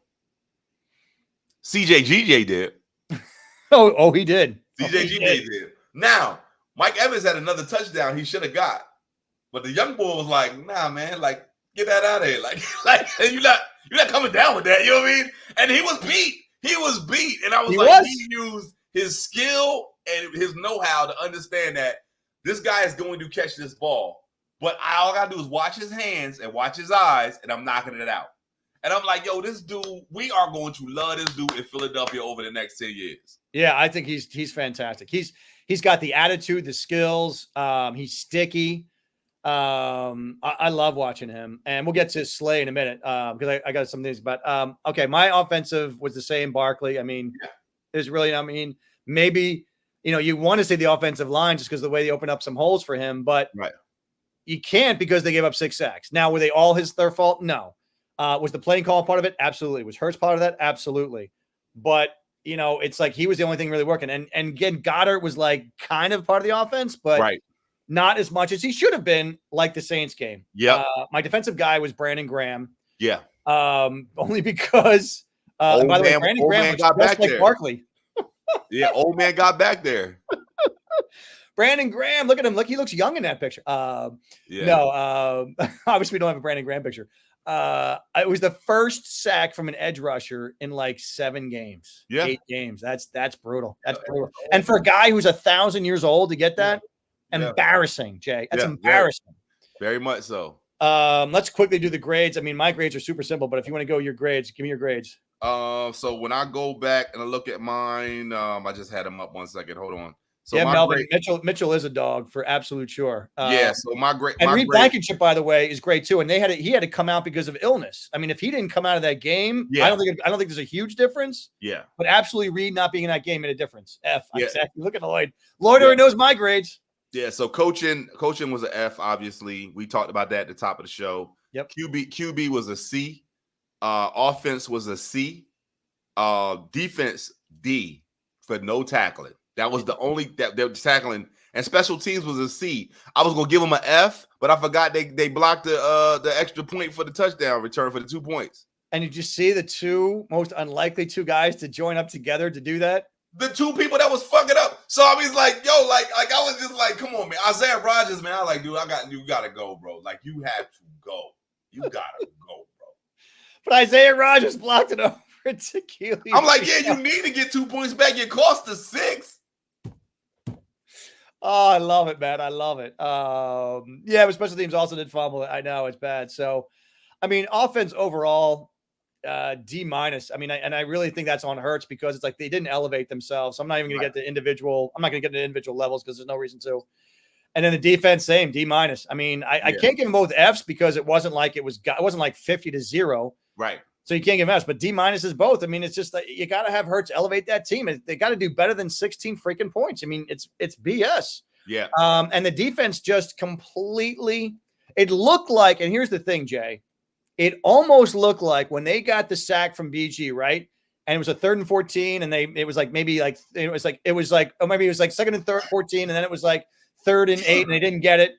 CJGJ did. Oh, he did. CJGJ did. Now, Mike Evans had another touchdown he should have got, but the young boy was like, "Nah, man, like get that out of here, like you're not coming down with that." You know what I mean? And he was beat. He was beat, and I was he used his skill and his know-how to understand that this guy is going to catch this ball, but all I gotta do is watch his hands and watch his eyes, and I'm knocking it out. And I'm like, yo, this dude, we are going to love this dude in Philadelphia over the next 10 years. Yeah, I think he's fantastic. He's got the attitude, the skills. He's sticky. I love watching him. And we'll get to Slay in a minute because I got some things. But okay, my offensive was the same, Barkley. I mean, there's really, maybe, you want to say the offensive line just because the way they opened up some holes for him, but you can't because they gave up 6 sacks. Now, were they all their fault? No. Was the playing call part of it? Absolutely. Was Hurts part of that? Absolutely. But, it's like he was the only thing really working. And again, Goddard was like kind of part of the offense, but not as much as he should have been, like the Saints game. Yeah. My defensive guy was Brandon Graham. Yeah. Only because, by the way, Brandon Graham got back like there. Barkley. Yeah, old man got back there. Brandon Graham, look at him. Look, he looks young in that picture. No, obviously we don't have a Brandon Graham picture. It was the first sack from an edge rusher in like 7 games. 8 games. That's brutal. That's brutal. And for a guy who's 1,000 years old to get that, embarrassing, Jay. That's embarrassing. Very much so. Let's quickly do the grades. I mean, my grades are super simple, but if you want to go your grades, give me your grades. So when I go back and I look at mine, I just had them up 1 second. Hold on. So yeah, my Melvin great, Mitchell is a dog for absolute sure. yeah. So my great, And my Reed great, Blankenship, by the way, is great too. And he had to come out because of illness. I mean, if he didn't come out of that game, yeah, I don't think there's a huge difference. yeah, But absolutely, Reed not being in that game made a difference. yeah, Exactly. Look at Lloyd. Lloyd yeah, already knows my grades. yeah. So coaching was an F. Obviously, we talked about that at the top of the show. Yep. QB was a C. Offense was a C. Defense D for no tackling. That was the only that they were tackling, and special teams was a C. I was gonna give them an F, but I forgot they blocked the extra point for the touchdown return for the 2 points. And you just see the two most unlikely two guys to join up together to do that. The two people that was fucking up. So I was like, yo, like I was just like, come on, man. Isaiah Rodgers, man. I was like, dude, you gotta go, bro. Like, you have to go. You gotta go, bro. But Isaiah Rodgers blocked it over to Keely. I'm like, yeah, you need to get 2 points back. It cost us 6. Oh, I love it, man. I love it. Yeah, but special teams also did fumble. I know it's bad. So, I mean, offense overall, D minus. I mean, I really think that's on Hurts because it's like they didn't elevate themselves. So I'm not even going to get to individual. I'm not going to get into individual levels because there's no reason to. And then the defense, same D minus. I mean, I can't give them both Fs because it wasn't like it wasn't like 50-0. Right. So you can't give Fs, but D minus is both. I mean, it's just that you got to have Hurts elevate that team. They got to do better than 16 freaking points. I mean, it's BS. Yeah. And the defense just completely. It looked like, and here's the thing, Jay. It almost looked like when they got the sack from BG, right? And it was a 3rd and 14, and it was like 2nd and 14, and then it was like 3rd and 8, and they didn't get it.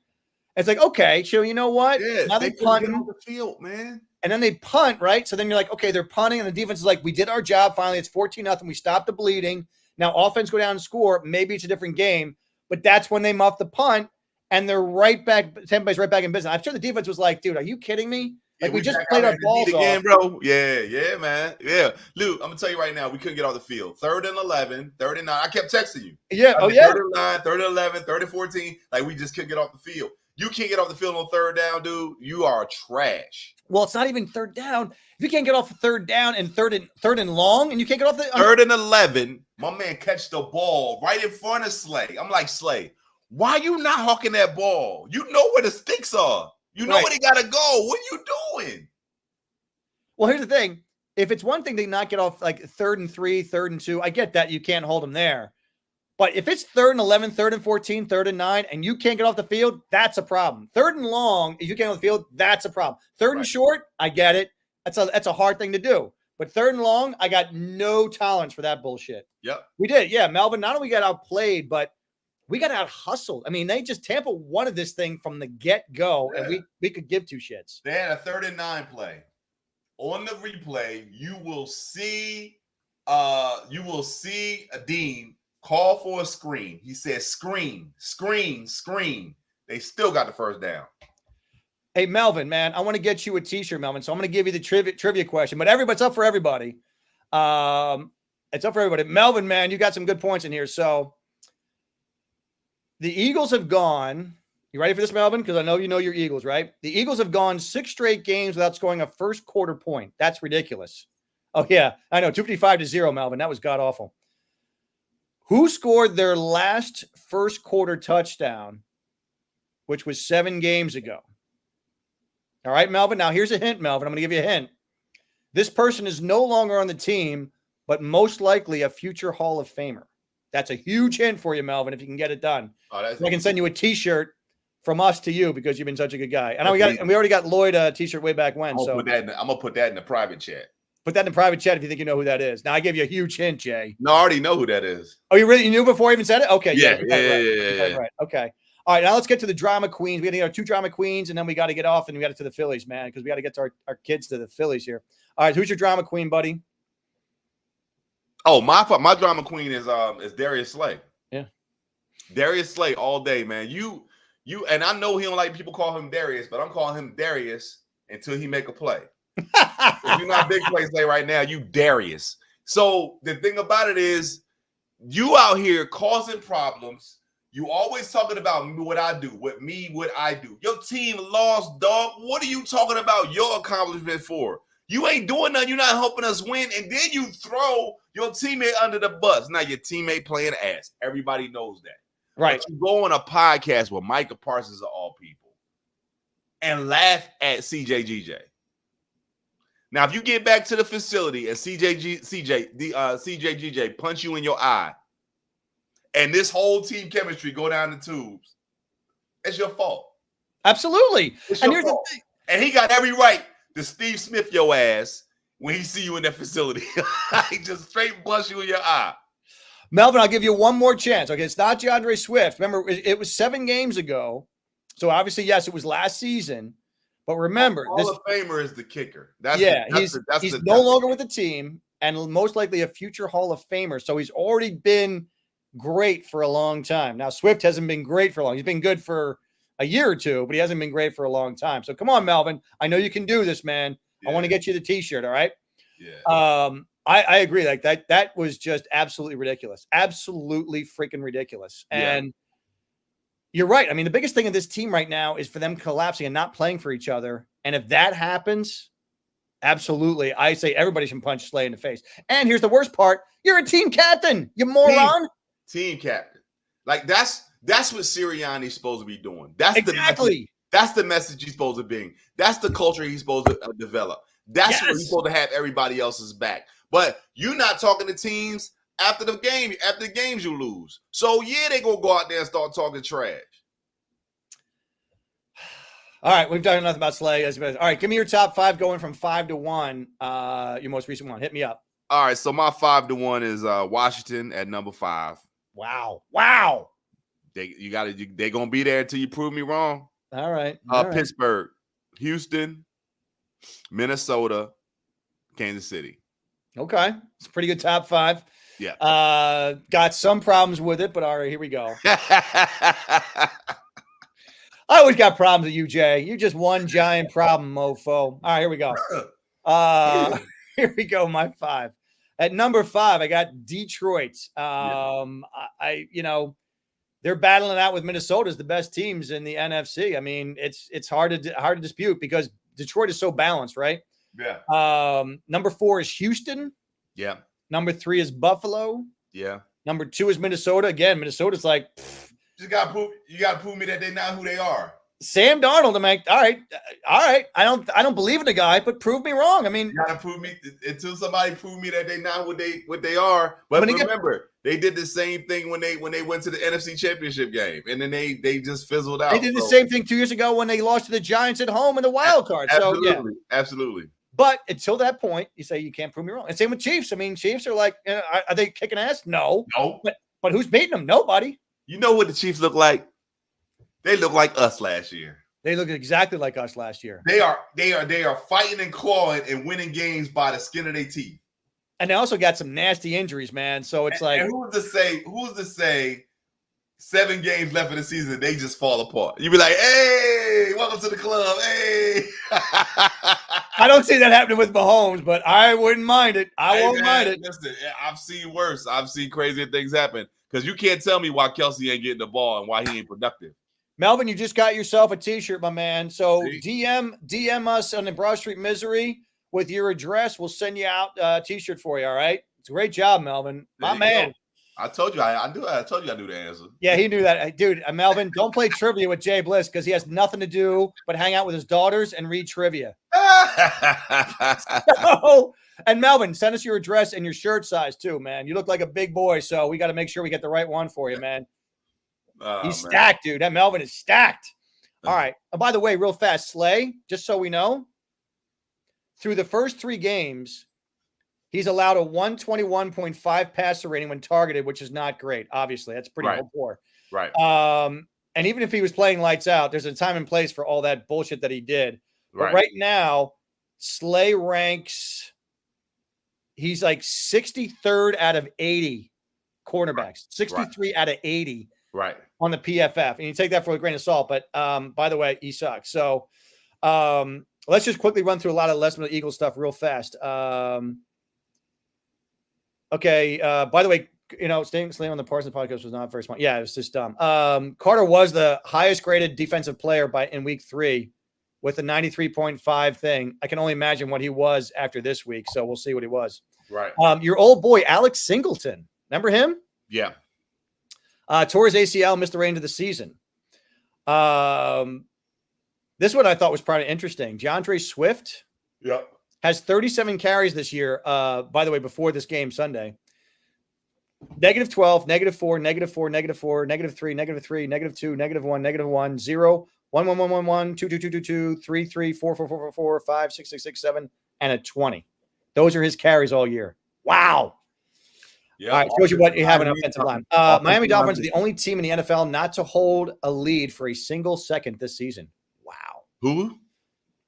It's like, okay, so you know what? Yeah, now they punt on the field, man. And then they punt, right? So then you're like, okay, they're punting, and the defense is like, we did our job. Finally, it's 14-0. We stopped the bleeding. Now offense go down and score. Maybe it's a different game, but that's when they muff the punt, and they're right back. Tampa Bay's right back in business. I'm sure the defense was like, dude, are you kidding me? Like, we just played our balls again, off. bro. Yeah, man. Yeah. Luke, I'm going to tell you right now, we couldn't get off the field. 3rd and 11, 3rd and 9. I kept texting you. Yeah. I mean, 3rd and 9, 3rd and 11, 3rd and 14. Like, we just couldn't get off the field. You can't get off the field on 3rd down, dude. You are trash. Well, it's not even 3rd down. If you can't get off the 3rd down and third and long, and you can't get off the 3rd and 11, my man catch the ball right in front of Slay. I'm like, Slay, why you not hawking that ball? You know where the sticks are. You know where they got to go. What are you doing? Well, here's the thing. If it's one thing to not get off like 3rd and 3, 3rd and 2, I get that you can't hold them there. But if it's 3rd and 11, 3rd and 14, 3rd and 9, and you can't get off the field, that's a problem. 3rd and long, if you can't get off the field, that's a problem. 3rd and short, I get it. That's a hard thing to do. But 3rd and long, I got no tolerance for that bullshit. Yep. We did. Yeah, Melvin, not only got outplayed, but we got out hustled. I mean, Tampa wanted this thing from the get-go, and we could give two shits. They had a 3rd and 9 play. On the replay, you will see a Dean call for a screen. He says screen. They still got the 1st down. Hey, Melvin, man, I want to get you a T-shirt, Melvin. So I'm going to give you the trivia question, but it's up for everybody. It's up for everybody. Melvin, man, you got some good points in here. So the Eagles have gone. You ready for this, Melvin? Because I know you know your Eagles, right? The Eagles have gone 6 straight games without scoring a first quarter point. That's ridiculous. Oh, yeah. I know. 255-0, Melvin. That was god-awful. Who scored their last first quarter touchdown, which was 7 games ago? All right, Melvin. Now, here's a hint, Melvin. I'm going to give you a hint. This person is no longer on the team, but most likely a future Hall of Famer. That's a huge hint for you, Melvin, if you can get it done. I can send you a T-shirt from us to you because you've been such a good guy. And we already got Lloyd a T-shirt way back when. I'm gonna put that in the private chat. Put that in the private chat if you think you know who that is. Now I gave you a huge hint, Jay. No, I already know who that is. Oh, you knew before I even said it? Okay. Yeah. Right. Okay. All right. Now let's get to the drama queens. We got to get our 2 drama queens, and then we got to get off and we got to the Phillies, man, because we got to get to our kids to the Phillies here. All right. Who's your drama queen, buddy? Oh, my drama queen is Darius Slay. Yeah. Darius Slay all day, man. You and I know he don't like people call him Darius, but I'm calling him Darius until he make a play. If you're not big play Slay right now, you Darius. So the thing about it is, you out here causing problems. You always talking about what I do, what I do. Your team lost, dog. What are you talking about your accomplishment for? You ain't doing nothing. You're not helping us win. And then you throw your teammate under the bus. Now your teammate playing ass. Everybody knows that. Right. But you go on a podcast with Micah Parsons of all people and laugh at CJ Now, if you get back to the facility and CJ punch you in your eye, and this whole team chemistry go down the tubes, it's your fault. Absolutely. And here's the thing. And he got every right to Steve Smith your ass when he see you in that facility. He just straight bust you in your eye. Melvin, I'll give you one more chance. Okay, it's not DeAndre Swift. Remember, it was 7 games ago. So obviously, yes, it was last season. But remember, Hall of Famer is the kicker. He's no longer with the team and most likely a future Hall of Famer. So he's already been great for a long time. Now, Swift hasn't been great for long. He's been good for a year or two, but he hasn't been great for a long time. So come on, Melvin. I know you can do this, man. Yeah. I want to get you the T-shirt. All right. Yeah. I agree. Like that was just absolutely ridiculous. Absolutely freaking ridiculous. And you're right. I mean, the biggest thing in this team right now is for them collapsing and not playing for each other. And if that happens, absolutely, I say everybody should punch Slay in the face. And here's the worst part. You're a team captain, you moron. Team captain. Like that's what Sirianni's supposed to be doing. That's the message he's supposed to bring. That's the culture he's supposed to develop. That's where he's supposed to have everybody else's back. But you're not talking to teams after the games you lose. So yeah, they gonna go out there and start talking trash. All right, we've done enough about Slay. All right, give me your top 5 going from 5 to 1. Your most recent one. Hit me up. All right, so my 5 to 1 is Washington at number 5. Wow. They gonna be there until you prove me wrong. All right. Pittsburgh, Houston, Minnesota, Kansas City. Okay, it's a pretty good top 5. Yeah. Got some problems with it, but all right, here we go. I always got problems with you, Jay. You're just one giant problem, mofo. All right, here we go. Here we go, my 5. At number 5, I got Detroit. They're battling out with Minnesota's the best teams in the NFC. I mean, it's hard to dispute because Detroit is so balanced, right? Yeah. Number 4 is Houston. Yeah. Number 3 is Buffalo. Yeah. Number 2 is Minnesota. Again, Minnesota's like, you gotta prove me that they're not who they are. Sam Darnold. I'm like, all right. I don't believe in the guy, but prove me wrong. I mean, you gotta prove me until somebody prove me that they're not what they are. But remember, they did the same thing when they went to the NFC Championship game, and then they just fizzled out. They did the same thing 2 years ago when they lost to the Giants at home in the wild card. Absolutely. But until that point, you say you can't prove me wrong. And same with Chiefs. I mean, Chiefs are like, are they kicking ass? No. But who's beating them? Nobody. You know what the Chiefs look like? They look like us last year. They look exactly like us last year. They are fighting and clawing and winning games by the skin of their teeth. And they also got some nasty injuries, man. So it's like, and who's to say 7 games left of the season, they just fall apart? You be like, hey, welcome to the club. Hey. I don't see that happening with Mahomes, but I wouldn't mind it. I won't mind it. Listen, I've seen worse. I've seen crazier things happen. Because you can't tell me why Kelsey ain't getting the ball and why he ain't productive. Melvin, you just got yourself a T-shirt, my man. So DM us on the Broad Street Misery with your address. We'll send you out a T-shirt for you, all right? It's a great job, Melvin. My man. Go. I told you I told you I knew the answer. Yeah, he knew that. Dude, Melvin, don't play trivia with J-Bliss because he has nothing to do but hang out with his daughters and read trivia. And Melvin, send us your address and your shirt size too, man. You look like a big boy, so we got to make sure we get the right one for you, man. He's stacked, dude. That Melvin is stacked. All right. Oh, by the way, real fast, Slay, just so we know, through the first 3 games, he's allowed a 121.5 passer rating when targeted, which is not great. Obviously, that's pretty poor. Right. And even if he was playing lights out, there's a time and place for all that bullshit that he did. But right now, Slay ranks, he's like 63rd out of 80 cornerbacks, 63 out of 80 on the PFF. And you take that for a grain of salt, but by the way, he sucks. So let's just quickly run through a lot of less than the Eagles stuff real fast. Okay. By the way, staying on the Parsons podcast was not very smart. Yeah, it was just dumb. Carter was the highest graded defensive player in week 3 with a 93.5 thing. I can only imagine what he was after this week. So we'll see what he was. Right. Your old boy, Alex Singleton. Remember him? Yeah. Tore his ACL, missed the range of the season. This one I thought was probably interesting. DeAndre Swift has 37 carries this year. By the way, before this game Sunday. -12, -4, -4, -4, -3, -3, -2, -1, -1, 0, 1, 1, 1, 1, 1, 2, 2, 2, 2, 2, 3, 3, 4, 4, 4, 4, 4, 5, 6, 6, 6, 7, and a 20. Those are his carries all year. Wow. Yeah. All right, shows you what you have in offensive line. Miami Dolphins are the only team in the NFL not to hold a lead for a single second this season. Wow. Who?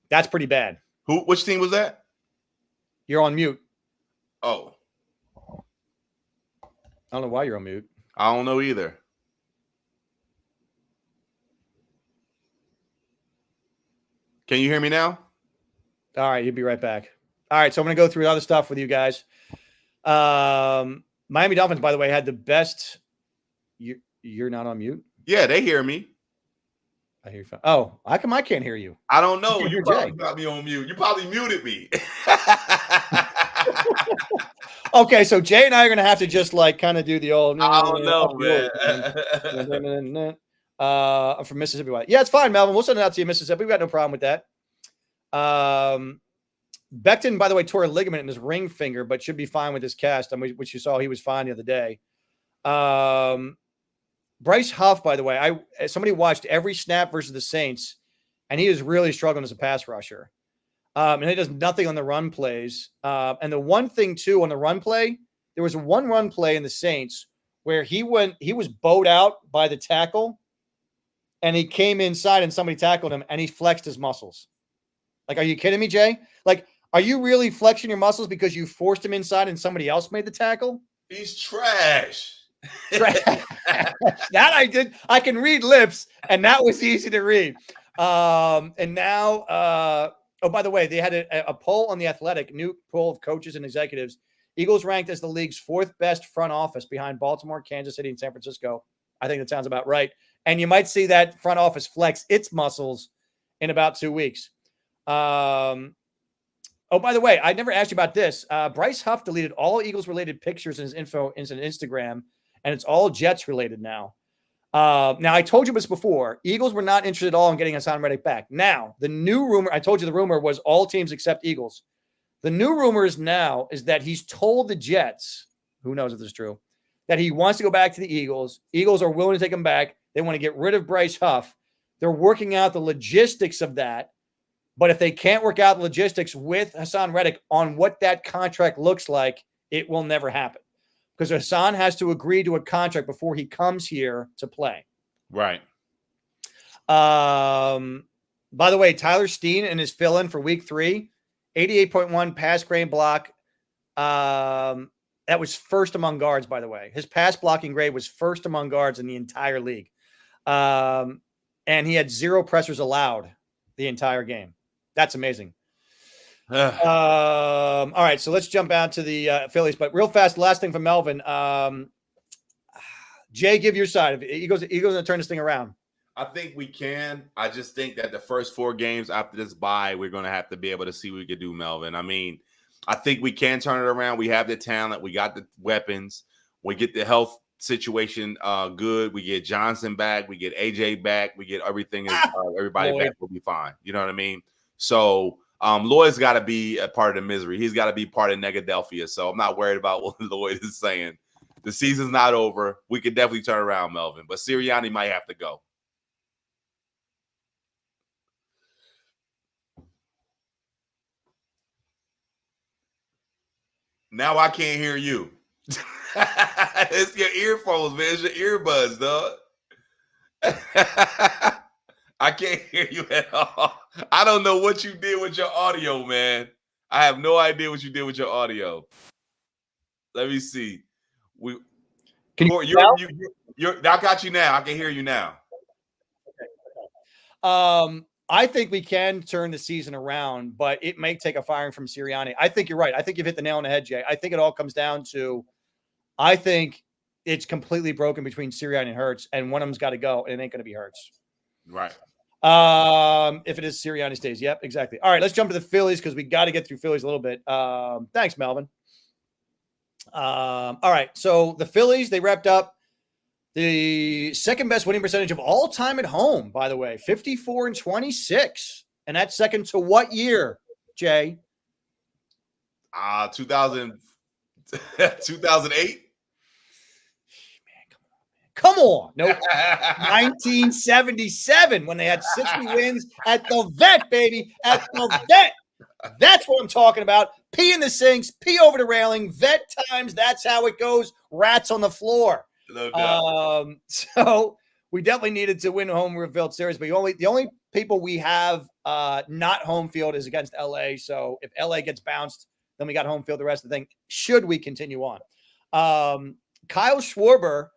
That's pretty bad. Which team was that? You're on mute. Oh. I don't know why you're on mute. I don't know either. Can you hear me now? All right, you'll be right back. All right, so I'm going to go through other stuff with you guys. Miami Dolphins, by the way, had the best. You're not on mute? Yeah, they hear me. I hear you. Oh, how come I can't hear you? I don't know. You You hear probably Jay. got me on mute. You probably muted me. Okay, so Jay and I are going to have to just like kind of do the old. I don't know, man. I'm from Mississippi. Yeah, it's fine, Melvin. We'll send it out to you, Mississippi. We've got no problem with that. Becton, by the way, tore a ligament in his ring finger, but should be fine with his cast, which you saw he was fine the other day. Bryce Huff, by the way, somebody watched every snap versus the Saints, and he is really struggling as a pass rusher. And he does nothing on the run plays. And the one thing, too, on the run play, there was one run play in the Saints where he was bowed out by the tackle, and he came inside and somebody tackled him, and he flexed his muscles. Like, are you kidding me, Jay? Like, are you really flexing your muscles because you forced him inside and somebody else made the tackle? He's trash. That I did. I can read lips, and that was easy to read. And now, oh, by the way, they had a poll on The Athletic, new poll of coaches and executives. Eagles ranked as the league's fourth best front office behind Baltimore, Kansas City, and San Francisco. I think that sounds about right. And you might see that front office flex its muscles in about 2 weeks. Oh, by the way, I never asked you about this. Bryce Huff deleted all Eagles-related pictures in his Instagram, and it's all Jets-related now. Now, I told you this before. Eagles were not interested at all in getting Hassan Reddick back. Now, the new rumor, I told you the rumor was all teams except Eagles. The new rumor is now is that he's told the Jets, who knows if this is true, that he wants to go back to the Eagles. Eagles are willing to take him back. They want to get rid of Bryce Huff. They're working out the logistics of that. But if they can't work out the logistics with Hassan Reddick on what that contract looks like, it will never happen. Because Hassan has to agree to a contract before he comes here to play. Right. By the way, Tyler Steen in his fill-in for week 3, 88.1 pass grade block. That was first among guards, by the way. His pass blocking grade was first among guards in the entire league. And he had 0 pressures allowed the entire game. That's amazing. All right, so let's jump out to the Phillies. But real fast, last thing from Melvin. Jay, give your side. Eagles going to turn this thing around. I think we can. I just think that the first 4 games after this bye, we're going to have to be able to see what we can do, Melvin. I mean, I think we can turn it around. We have the talent. We got the weapons. We get the health situation good. We get Johnson back. We get AJ back. We get everything. Everybody Lloyd back will be fine. You know what I mean? So Lloyd's got to be a part of the misery. He's got to be part of Negadelphia. So I'm not worried about what Lloyd is saying. The season's not over. We could definitely turn around, Melvin. But Sirianni might have to go. Now I can't hear you. It's your earphones, man. It's your earbuds, dog. I can't hear you at all. I don't know what you did with your audio, man. I have no idea what you did with your audio. Let me see. I got you now. I can hear you now. I think we can turn the season around, but it may take a firing from Sirianni. I think you're right. I think you've hit the nail on the head, Jay. I think it all comes down to, I think it's completely broken between Sirianni and Hurts, and one of them's got to go, and it ain't going to be Hurts. Right. If it is Sirianni stays. Yep, exactly. All right, let's jump to the Phillies because we got to get through Phillies a little bit. Thanks, Melvin. All right. So the Phillies, they wrapped up the second best winning percentage of all time at home, by the way, 54-26. And that's second to what year, Jay? 2000, 2008. Come on. Nope. 1977 when they had 60 wins at the Vet, baby. At the Vet. That's what I'm talking about. Pee in the sinks, pee over the railing, Vet times. That's how it goes. Rats on the floor. No doubt. So we definitely needed to win a home field series, but the only people we have not home field is against LA. So if LA gets bounced, then we got home field the rest of the thing. Should we continue on? Kyle Schwarber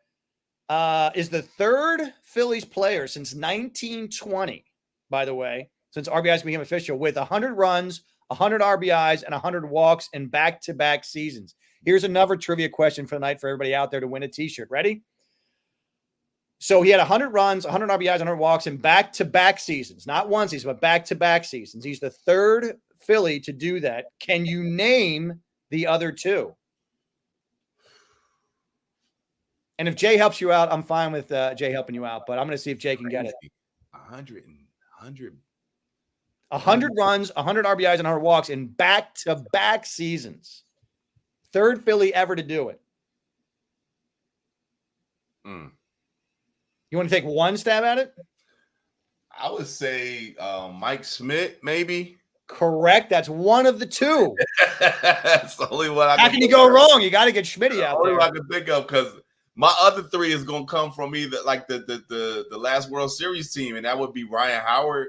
is the third Phillies player since 1920, by the way, since RBIs became official, with 100 runs, 100 RBIs, and 100 walks in back-to-back seasons. Here's another trivia question for the night for everybody out there to win a T-shirt. Ready? So he had 100 runs, 100 RBIs, 100 walks in back-to-back seasons. Not one season, but back-to-back seasons. He's the third Philly to do that. Can you name the other two? And if Jay helps you out, I'm fine with Jay helping you out, but I'm going to see if Jay can get it. 100 runs, 100 RBIs, and 100 walks in back-to-back seasons. Third Philly ever to do it. You want to take one stab at it? I would say Mike Smith, maybe. Correct. That's one of the two. That's the only one. How can you go wrong? You got to get Schmitty out there. Only one I can think of, because my other three is going to come from either like the last World Series team, and that would be Ryan Howard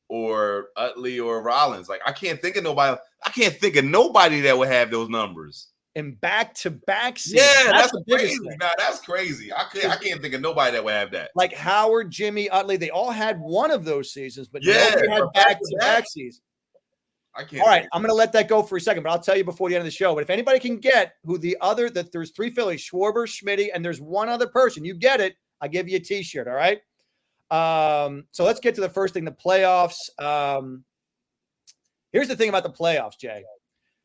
or Utley or Rollins. Like I can't think of nobody that would have those numbers in back-to-back seasons. Yeah, that's crazy. Nah, that's crazy. I can't think of nobody that would have that. Like Howard, Jimmy, Utley, they all had one of those seasons, but nobody had back-to-back seasons. I can't. All right, I'm going to let that go for a second, but I'll tell you before the end of the show. But if anybody can get who that there's three Phillies, Schwarber, Schmitty, and there's one other person, you get it, I'll give you a T-shirt, all right? So let's get to the first thing, the playoffs. Here's the thing about the playoffs, Jay.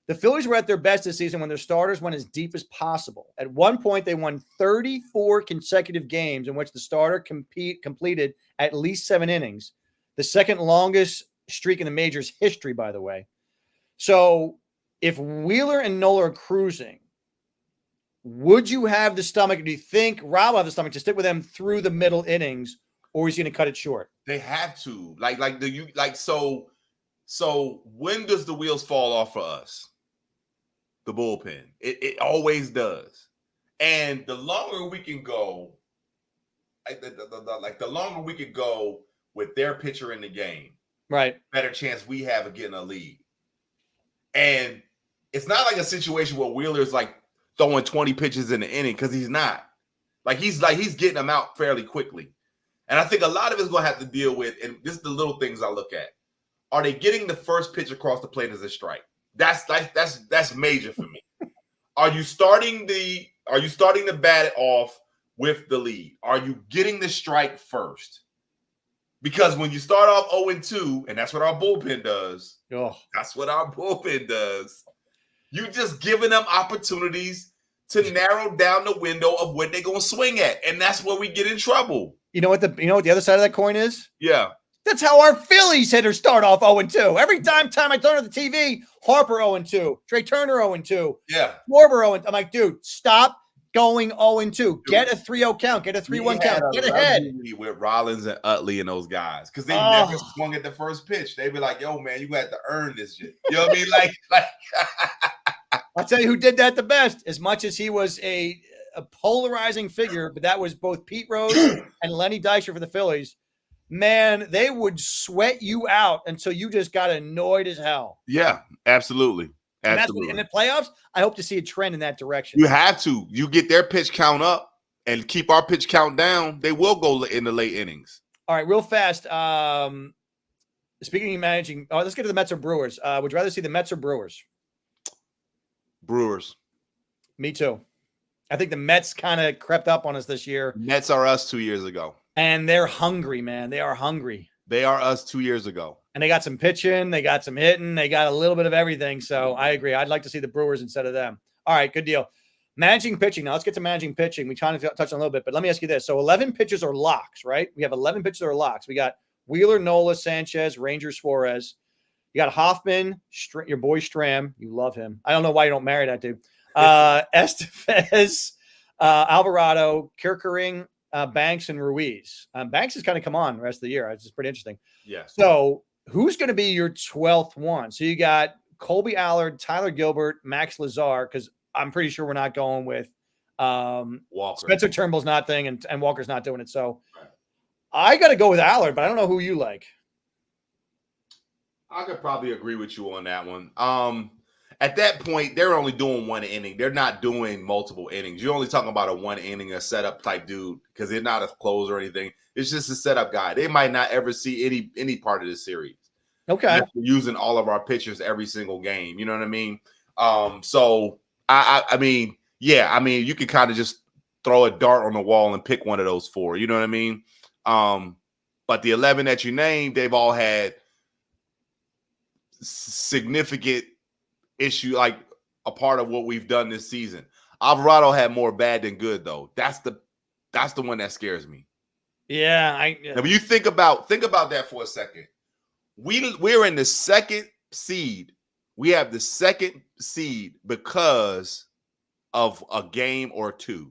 The Phillies were at their best this season when their starters went as deep as possible. At one point, they won 34 consecutive games in which the starter completed at least 7 innings, the second longest streak in the majors history, by the way. So if Wheeler and Nola are cruising, would you have the stomach? Do you think Rob will have the stomach to stick with them through the middle innings, or is he going to cut it short? They have to. So when does the wheels fall off for us? The bullpen. It always does. And the longer we can go, the longer we can go with their pitcher in the game, right, better chance we have of getting a lead. And it's not like a situation where Wheeler's like throwing 20 pitches in the inning, because he's not. He's getting them out fairly quickly. And I think a lot of it's going to have to deal with, and this is the little things I look at. Are they getting the first pitch across the plate as a strike? That's major for me. Are you starting to bat it off with the lead? Are you getting the strike first? Because when you start off 0-2, and that's what our bullpen does. Oh. That's what our bullpen does. You just giving them opportunities to narrow down the window of when they're going to swing at, and that's where we get in trouble. You know what the other side of that coin is? Yeah. That's how our Phillies hitters start off 0-2. Every time I turn on the TV, Harper 0-2, Trey Turner 0-2, yeah, Schwarber 0-2. I'm like, dude, stop going 0-2. Get a 3-0 count. Get a 3-1 count. Get ahead. With Rollins and Utley and those guys, because they never swung at the first pitch. They'd be like, "Yo, man, you got to earn this shit." You know what I mean? Like. I'll tell you who did that the best. As much as he was a polarizing figure, but that was both Pete Rose and Lenny Dykstra for the Phillies. Man, they would sweat you out until you just got annoyed as hell. Yeah, absolutely. Absolutely. And in the playoffs, I hope to see a trend in that direction. You have to. You get their pitch count up and keep our pitch count down, they will go in the late innings. All right, real fast. Speaking of managing, let's get to the Mets or Brewers. Would you rather see the Mets or Brewers? Brewers. Me too. I think the Mets kind of crept up on us this year. Mets are us 2 years ago. And they're hungry, man. They are hungry. They are us 2 years ago. And they got some pitching. They got some hitting. They got a little bit of everything. So I agree. I'd like to see the Brewers instead of them. All right, good deal. Managing pitching. Now let's get to managing pitching. We kind of touched on a little bit, but let me ask you this. So 11 pitchers are locks, right? We have 11 pitchers are locks. We got Wheeler, Nola, Sanchez, Ranger, Suarez. You got Hoffman, your boy Stram. You love him. I don't know why you don't marry that dude. Estevez, Alvarado, Kirkering, Banks, and Ruiz. Banks has kind of come on the rest of the year. It's just pretty interesting. Yeah. So who's going to be your 12th one? So you got Colby Allard, Tyler Gilbert, Max Lazar, because I'm pretty sure we're not going with Walker. Spencer Turnbull's not thing, and Walker's not doing it. So I got to go with Allard, but I don't know who you like. I could probably agree with you on that one. At that point, they're only doing one inning. They're not doing multiple innings. You're only talking about a one inning, a setup type dude, because they're not a closer or anything. It's just a setup guy. They might not ever see any part of the series. Okay. We're using all of our pitchers every single game. You know what I mean? So I mean, yeah, I mean, you could kind of just throw a dart on the wall and pick one of those four. You know what I mean? But the 11 that you named, they've all had significant issue, like a part of what we've done this season. Alvarado had more bad than good, though. That's the one that scares me. Yeah, Now, when you think about that for a second, we're in the second seed. We have the second seed because of a game or two.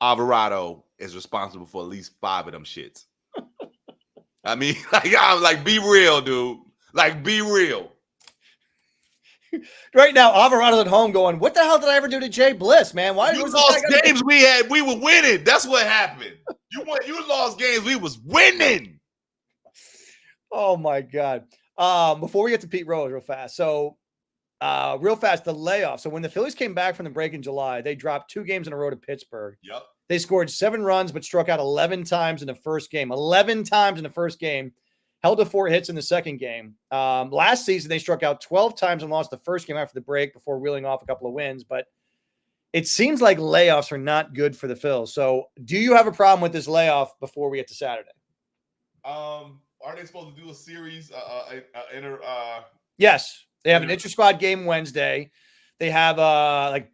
Alvarado is responsible for at least 5 of them shits. I mean, I'm like, be real, dude. Like, be real. Right now, Alvarado's at home going, what the hell did I ever do to J-Bliss, man? Why you lost games we were winning. That's what happened. You lost games we was winning. Oh, my God. Before we get to Pete Rose real fast. So, the layoff. So, when the Phillies came back from the break in July, they dropped 2 games in a row to Pittsburgh. Yep. They scored 7 runs, but struck out 11 times in the first game. 11 times in the first game. Held to 4 hits in the second game. Last season, they struck out 12 times and lost the first game after the break before reeling off a couple of wins. But it seems like layoffs are not good for the Phils. So do you have a problem with this layoff before we get to Saturday? Are they supposed to do a series? Yes. They have an inter-squad game Wednesday. They have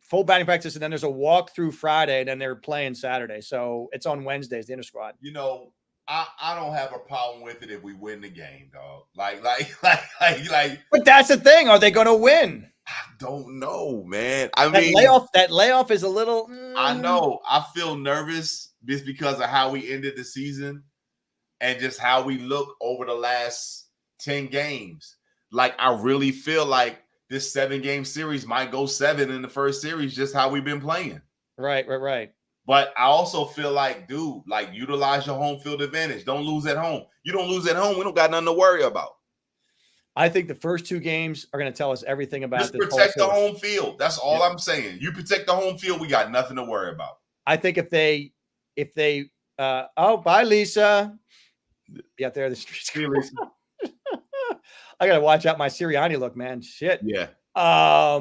full batting practice, and then there's a walk-through Friday, and then they're playing Saturday. So it's on Wednesdays, the inter-squad. You know, I don't have a problem with it if we win the game, dog. Like. But that's the thing. Are they going to win? I don't know, man. That layoff is a little. I know. I feel nervous just because of how we ended the season and just how we look over the last 10 games. Like, I really feel like this 7-game series might go 7 in the first series, just how we've been playing. Right. But I also feel like, dude, like, utilize your home field advantage. Don't lose at home. You don't lose at home, we don't got nothing to worry about. I think the first 2 games are going to tell us everything about just this. Protect the home field. That's all I'm saying. You protect the home field, we got nothing to worry about. I think if they bye, Lisa. Be out there in the streets. I got to watch out my Sirianni look, man. Shit. Yeah. I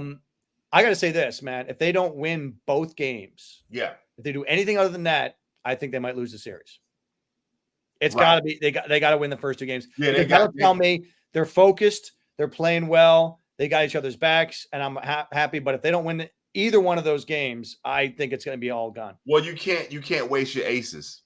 got to say this, man. If they don't win both games, yeah. If they do anything other than that, I think they might lose the series. It's got to be they got to win the first 2 games. Yeah, they got to tell me they're focused, they're playing well, they got each other's backs, and I'm happy. But if they don't win either one of those games, I think it's going to be all gone. Well, you can't waste your aces.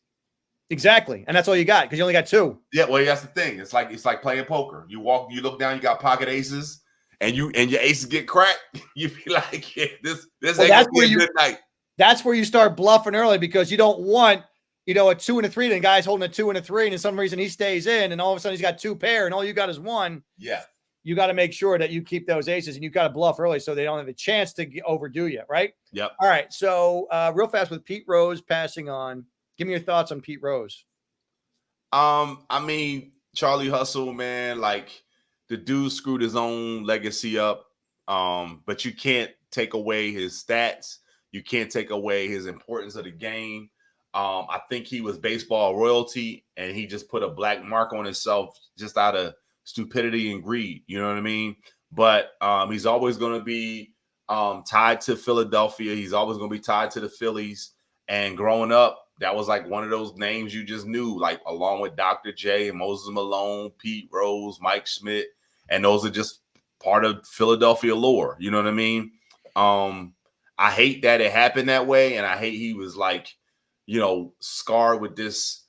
Exactly, and that's all you got because you only got 2. Yeah, well, that's the thing. It's like playing poker. You look down, you got pocket aces, and your aces get cracked. You be like, yeah, this ain't gonna be a good night. That's where you start bluffing early because you don't want, a 2 and a 3, and the guy's holding a 2 and a 3, and for some reason he stays in, and all of a sudden he's got 2 pair, and all you got is 1. Yeah. You got to make sure that you keep those aces, and you got to bluff early so they don't have a chance to overdo you, right? Yep. All right, so real fast with Pete Rose passing on. Give me your thoughts on Pete Rose. I mean, Charlie Hustle, man, like the dude screwed his own legacy up. But you can't take away his stats. You can't take away his importance of the game. I think he was baseball royalty, and he just put a black mark on himself just out of stupidity and greed. You know what I mean? But he's always going to be tied to Philadelphia. He's always going to be tied to the Phillies. And growing up, that was like one of those names you just knew, like along with Dr. J, Moses Malone, Pete Rose, Mike Schmidt. And those are just part of Philadelphia lore. You know what I mean? I hate that it happened that way, and I hate he was like, scarred with this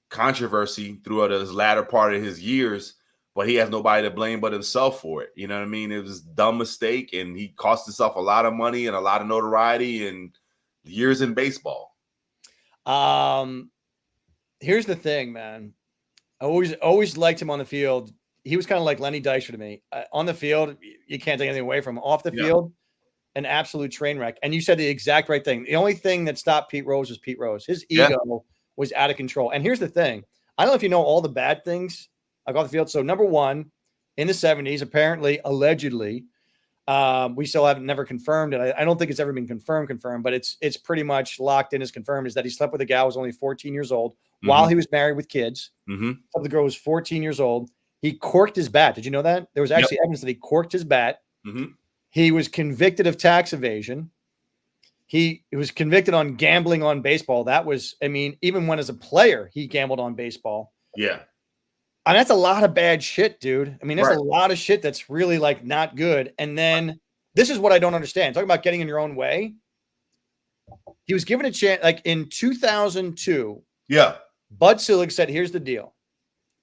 controversy throughout his latter part of his years, but he has nobody to blame but himself for it. You know what I mean? It was a dumb mistake, and he cost himself a lot of money and a lot of notoriety and years in baseball. Here's the thing, man. I always liked him on the field. He was kind of like Lenny Dykstra to me. On the field, you can't take anything away from him. Off the field, an absolute train wreck. And you said the exact right thing. The only thing that stopped Pete Rose was Pete Rose. His ego was out of control. And here's the thing. I don't know if you know all the bad things like off the field. So number one, in the 70s, apparently, allegedly, we still haven't never confirmed it. I don't think it's ever been confirmed, but it's pretty much locked in as confirmed, is that he slept with a gal who was only 14 years old while he was married with kids. The girl was 14 years old. He corked his bat. Did you know that? There was actually evidence that he corked his bat. He was convicted of tax evasion. He was convicted on gambling on baseball. That was, even when as a player, he gambled on baseball. Yeah. I mean, that's a lot of bad shit, dude. There's a lot of shit that's really like not good. And then this is what I don't understand. Talking about getting in your own way. He was given a chance, like in 2002. Yeah. Bud Selig said, here's the deal.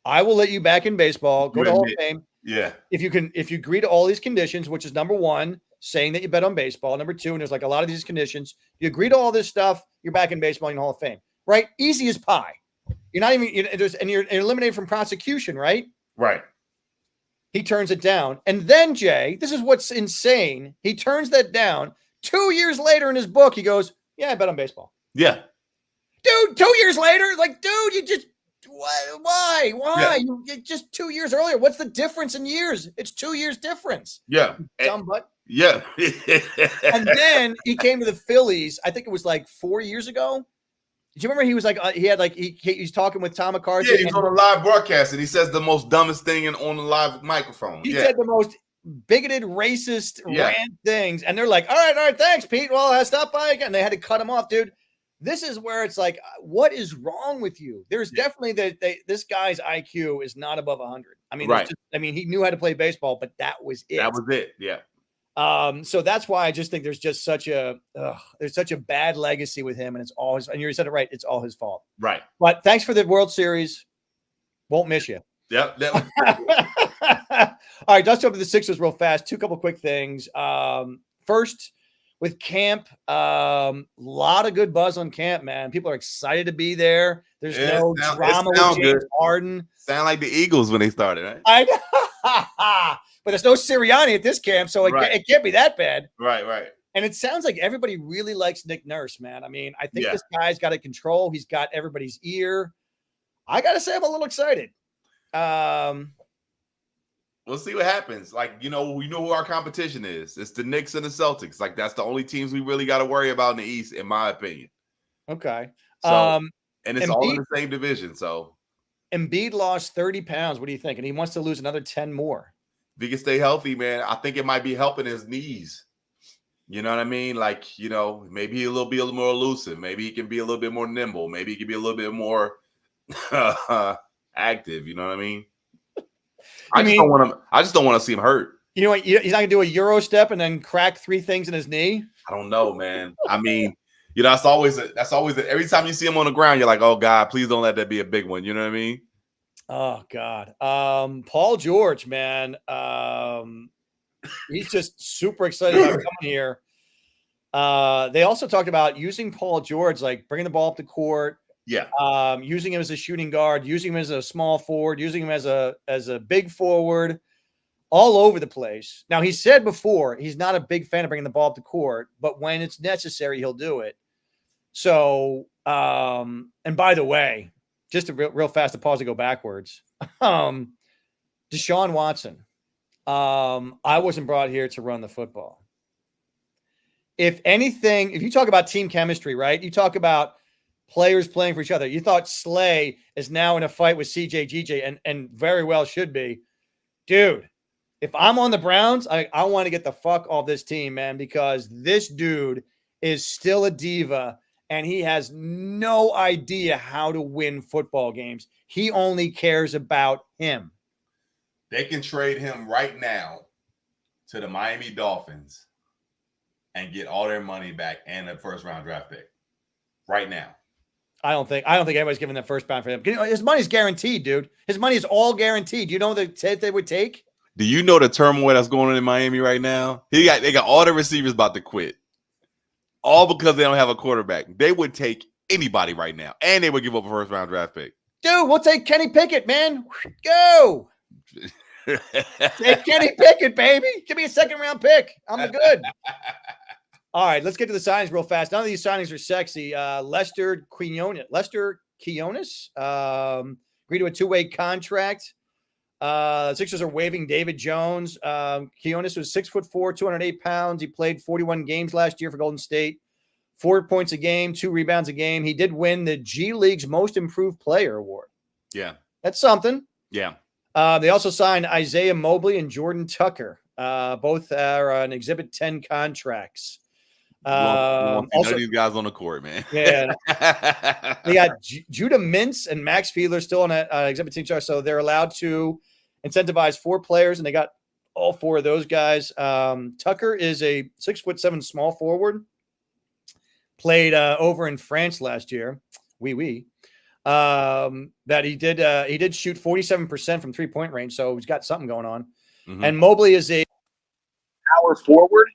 I will let you back in baseball, go to Hall of Fame. Yeah. If you agree to all these conditions, which is number one, saying that you bet on baseball. Number two, and there's like a lot of these conditions. You agree to all this stuff, you're back in baseball in the Hall of Fame. Right? Easy as pie. You're not even, and you're eliminated from prosecution, right? Right. He turns it down. And then, Jay, this is what's insane. He turns that down. 2 years later in his book, he goes, yeah, I bet on baseball. Yeah. Dude, 2 years later, like, dude, you just, why? Yeah. You just 2 years earlier. What's the difference in years? It's 2 years difference. Yeah. Dumb butt. Yeah. And then he came to the Phillies. I think it was like 4 years ago. Do you remember he was like, he's talking with Tom McCarthy? Yeah, he's on a live broadcast and he says the most dumbest thing on the live microphone. He said the most bigoted, racist, rant things. And they're like, all right, thanks, Pete. Well, I stopped by again. They had to cut him off, dude. This is where it's like, what is wrong with you? There's definitely this guy's IQ is not above 100. He knew how to play baseball, but that was it. That was it. Yeah. So that's why I just think there's just such a bad legacy with him, and it's all his. And you said it right; it's all his fault. Right. But thanks for the World Series. Won't miss you. Yep. All right, let's jump to the Sixers real fast. Couple quick things. First, with camp, lot of good buzz on camp, man. People are excited to be there. There's no drama with James Harden. Sound like the Eagles when they started, right? I know. But there's no Sirianni at this camp, so it can't be that bad. Right. And it sounds like everybody really likes Nick Nurse, man. I think this guy's got it control. He's got everybody's ear. I got to say, I'm a little excited. We'll see what happens. Like, we know who our competition is. It's the Knicks and the Celtics. Like, that's the only teams we really got to worry about in the East, in my opinion. Okay. So, and it's all in the same division, so. Embiid lost 30 pounds. What do you think? And he wants to lose another 10 more. If he can stay healthy, man, I think it might be helping his knees. You know what I mean? Like, maybe he'll be a little more elusive. Maybe he can be a little bit more nimble. Maybe he can be a little bit more active. You know what I mean? I just don't want to see him hurt. You know what? He's not gonna do a Euro step and then crack 3 things in his knee. I don't know, man. That's always every time you see him on the ground, you're like, oh God, please don't let that be a big one. You know what I mean? Oh God. Paul George, man. He's just super excited about coming here. They also talked about using Paul George, like bringing the ball up the court. Yeah. Using him as a shooting guard, using him as a small forward, using him as a big forward, all over the place. Now, he said before he's not a big fan of bringing the ball up the court, but when it's necessary, he'll do it. So, and by the way, just real fast to pause to go backwards. Deshaun Watson. I wasn't brought here to run the football. If anything, if you talk about team chemistry, right? You talk about players playing for each other. You thought Slay is now in a fight with CJ GJ and very well should be. Dude, if I'm on the Browns, I want to get the fuck off this team, man, because this dude is still a diva and he has no idea how to win football games. He only cares about him. They can trade him right now to the Miami Dolphins and get all their money back and a first-round draft pick right now. I don't think anybody's giving that first round for him. His money's guaranteed, dude. His money is all guaranteed. You know the take they would take? Do you know the turmoil that's going on in Miami right now? They got all the receivers about to quit. All because they don't have a quarterback. They would take anybody right now, and they would give up a first-round draft pick. Dude, we'll take Kenny Pickett, man. Go. Take Kenny Pickett, baby. Give me a second-round pick. I'm good. All right, let's get to the signings real fast. None of these signings are sexy. Lester Quinones agreed to a 2-way contract. Sixers are waiving David Jones. Quinones was 6'4", 208 pounds. He played 41 games last year for Golden State. 4 points a game, 2 rebounds a game. He did win the G League's Most Improved Player award. Yeah. That's something. Yeah. They also signed Isaiah Mobley and Jordan Tucker. Both are on Exhibit 10 contracts. Also, none of these guys on the court, man. Yeah. They got Judah Mintz and Max Fiedler still on Exhibit 10 chart, so they're allowed to incentivize 4 players, and they got all 4 of those guys. Tucker is a 6'7" small forward. Played over in France last year. That he did shoot 47% from 3-point range, so he's got something going on. Mm-hmm. And Mobley is a power forward.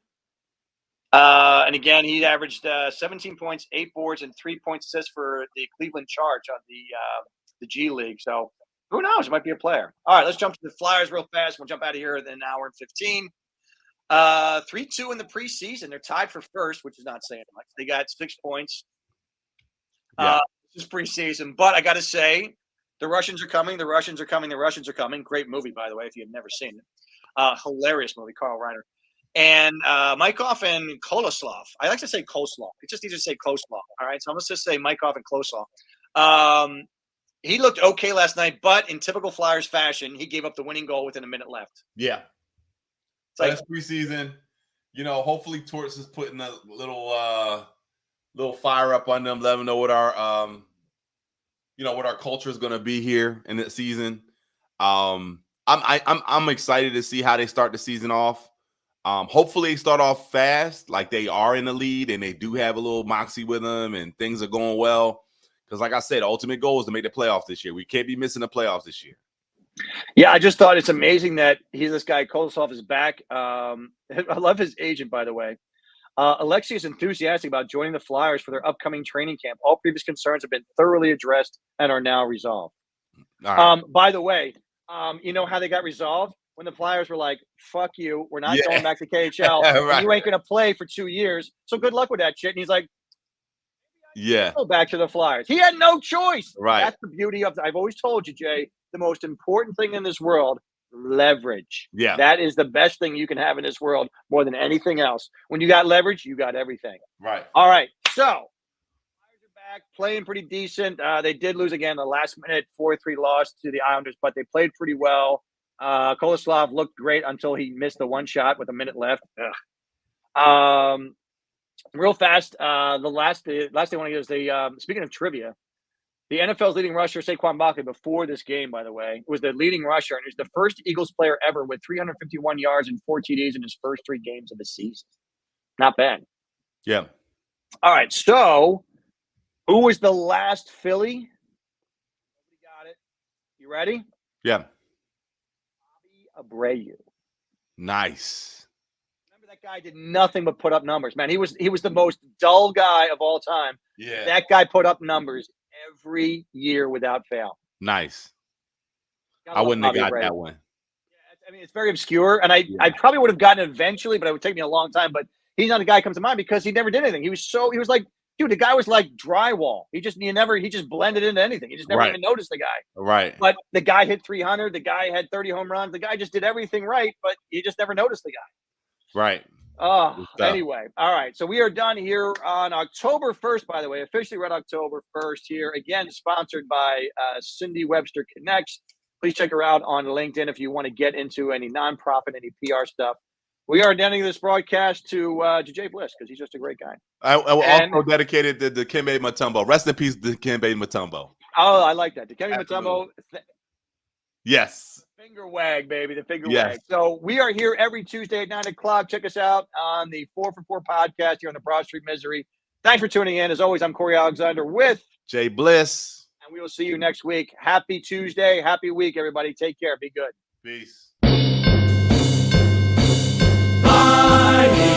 And again, he averaged 17 points, 8 boards, and 3 points assists for the Cleveland Charge on the G League. So who knows? It might be a player. All right, let's jump to the Flyers real fast. We'll jump out of here in an hour and 15. 3-2 in the preseason. They're tied for first, which is not saying much. They got 6 points. This is preseason, but I got to say, the Russians are coming. The Russians are coming. The Russians are coming. Great movie, by the way, if you've never seen it. Hilarious movie, Carl Reiner. And Maikov and Koloslav. I like to say Koslav. It's just easier to say Koslav. All right, so let's just say Maikov and Koslav. He looked okay last night, but in typical Flyers fashion, he gave up the winning goal within a minute left. Yeah. It's like, that's preseason. You know, hopefully Torts is putting a little fire up on them, let them know what our what our culture is going to be here in the season. I'm excited to see how they start the season off. Hopefully they start off fast, like they are in the lead, and they do have a little moxie with them, and things are going well. Because, like I said, the ultimate goal is to make the playoffs this year. We can't be missing the playoffs this year. Yeah, I just thought it's amazing that this guy Kolosov is back. I love his agent, by the way. Alexei is enthusiastic about joining the Flyers for their upcoming training camp. All previous concerns have been thoroughly addressed and are now resolved. Right. By the way, you know how they got resolved? When the Flyers were like, fuck you, we're not going back to KHL. Right. You ain't going to play for 2 years. So good luck with that shit. And he's like, go back to the Flyers. He had no choice. Right. That's the beauty of I've always told you, Jay, the most important thing in this world, leverage. Yeah. That is the best thing you can have in this world more than anything else. When you got leverage, you got everything. Right. All right. So, Flyers are back, playing pretty decent. They did lose again the last minute 4-3 loss to the Islanders, but they played pretty well. Koloslav looked great until he missed the one shot with a minute left. Real fast, the last thing I want to get is speaking of trivia, the NFL's leading rusher, Saquon Barkley, before this game, by the way, was the leading rusher, and he's the first Eagles player ever with 351 yards and 4 TDs in his first 3 games of the season. Not bad. Yeah. All right, so who was the last Philly? Nobody got it. You ready? Yeah. Abreu. Nice. Remember that guy did nothing but put up numbers, man. He was the most dull guy of all time. Yeah. That guy put up numbers every year without fail. Nice. I wouldn't have got that one. Yeah, I mean, it's very obscure, and I probably would have gotten it eventually, but it would take me a long time. But he's not a guy who comes to mind because he never did anything. He was like, dude, the guy was like drywall. He just blended into anything. You just never even noticed the guy. Right. But the guy hit 300. The guy had 30 home runs. The guy just did everything right, but you just never noticed the guy. Right. Anyway. All right. So we are done here on October 1st, by the way. Officially read October 1st here. Again, sponsored by Cindy Webster Connects. Please check her out on LinkedIn if you want to get into any nonprofit, any PR stuff. We are dedicating this broadcast to J-Bliss because he's just a great guy. I also dedicated to Dikembe Mutombo. Rest in peace, Dikembe Mutombo. Oh, I like that. Dikembe Mutombo. Yes. Finger wag, baby, the finger Yes. wag. So we are here every Tuesday at 9 o'clock. Check us out on the 4 for 4 podcast here on the Broad Street Misery. Thanks for tuning in. As always, I'm Corey Alexander with J-Bliss. and we will see you next week. Happy Tuesday. Happy week, everybody. Take care. Be good. Peace.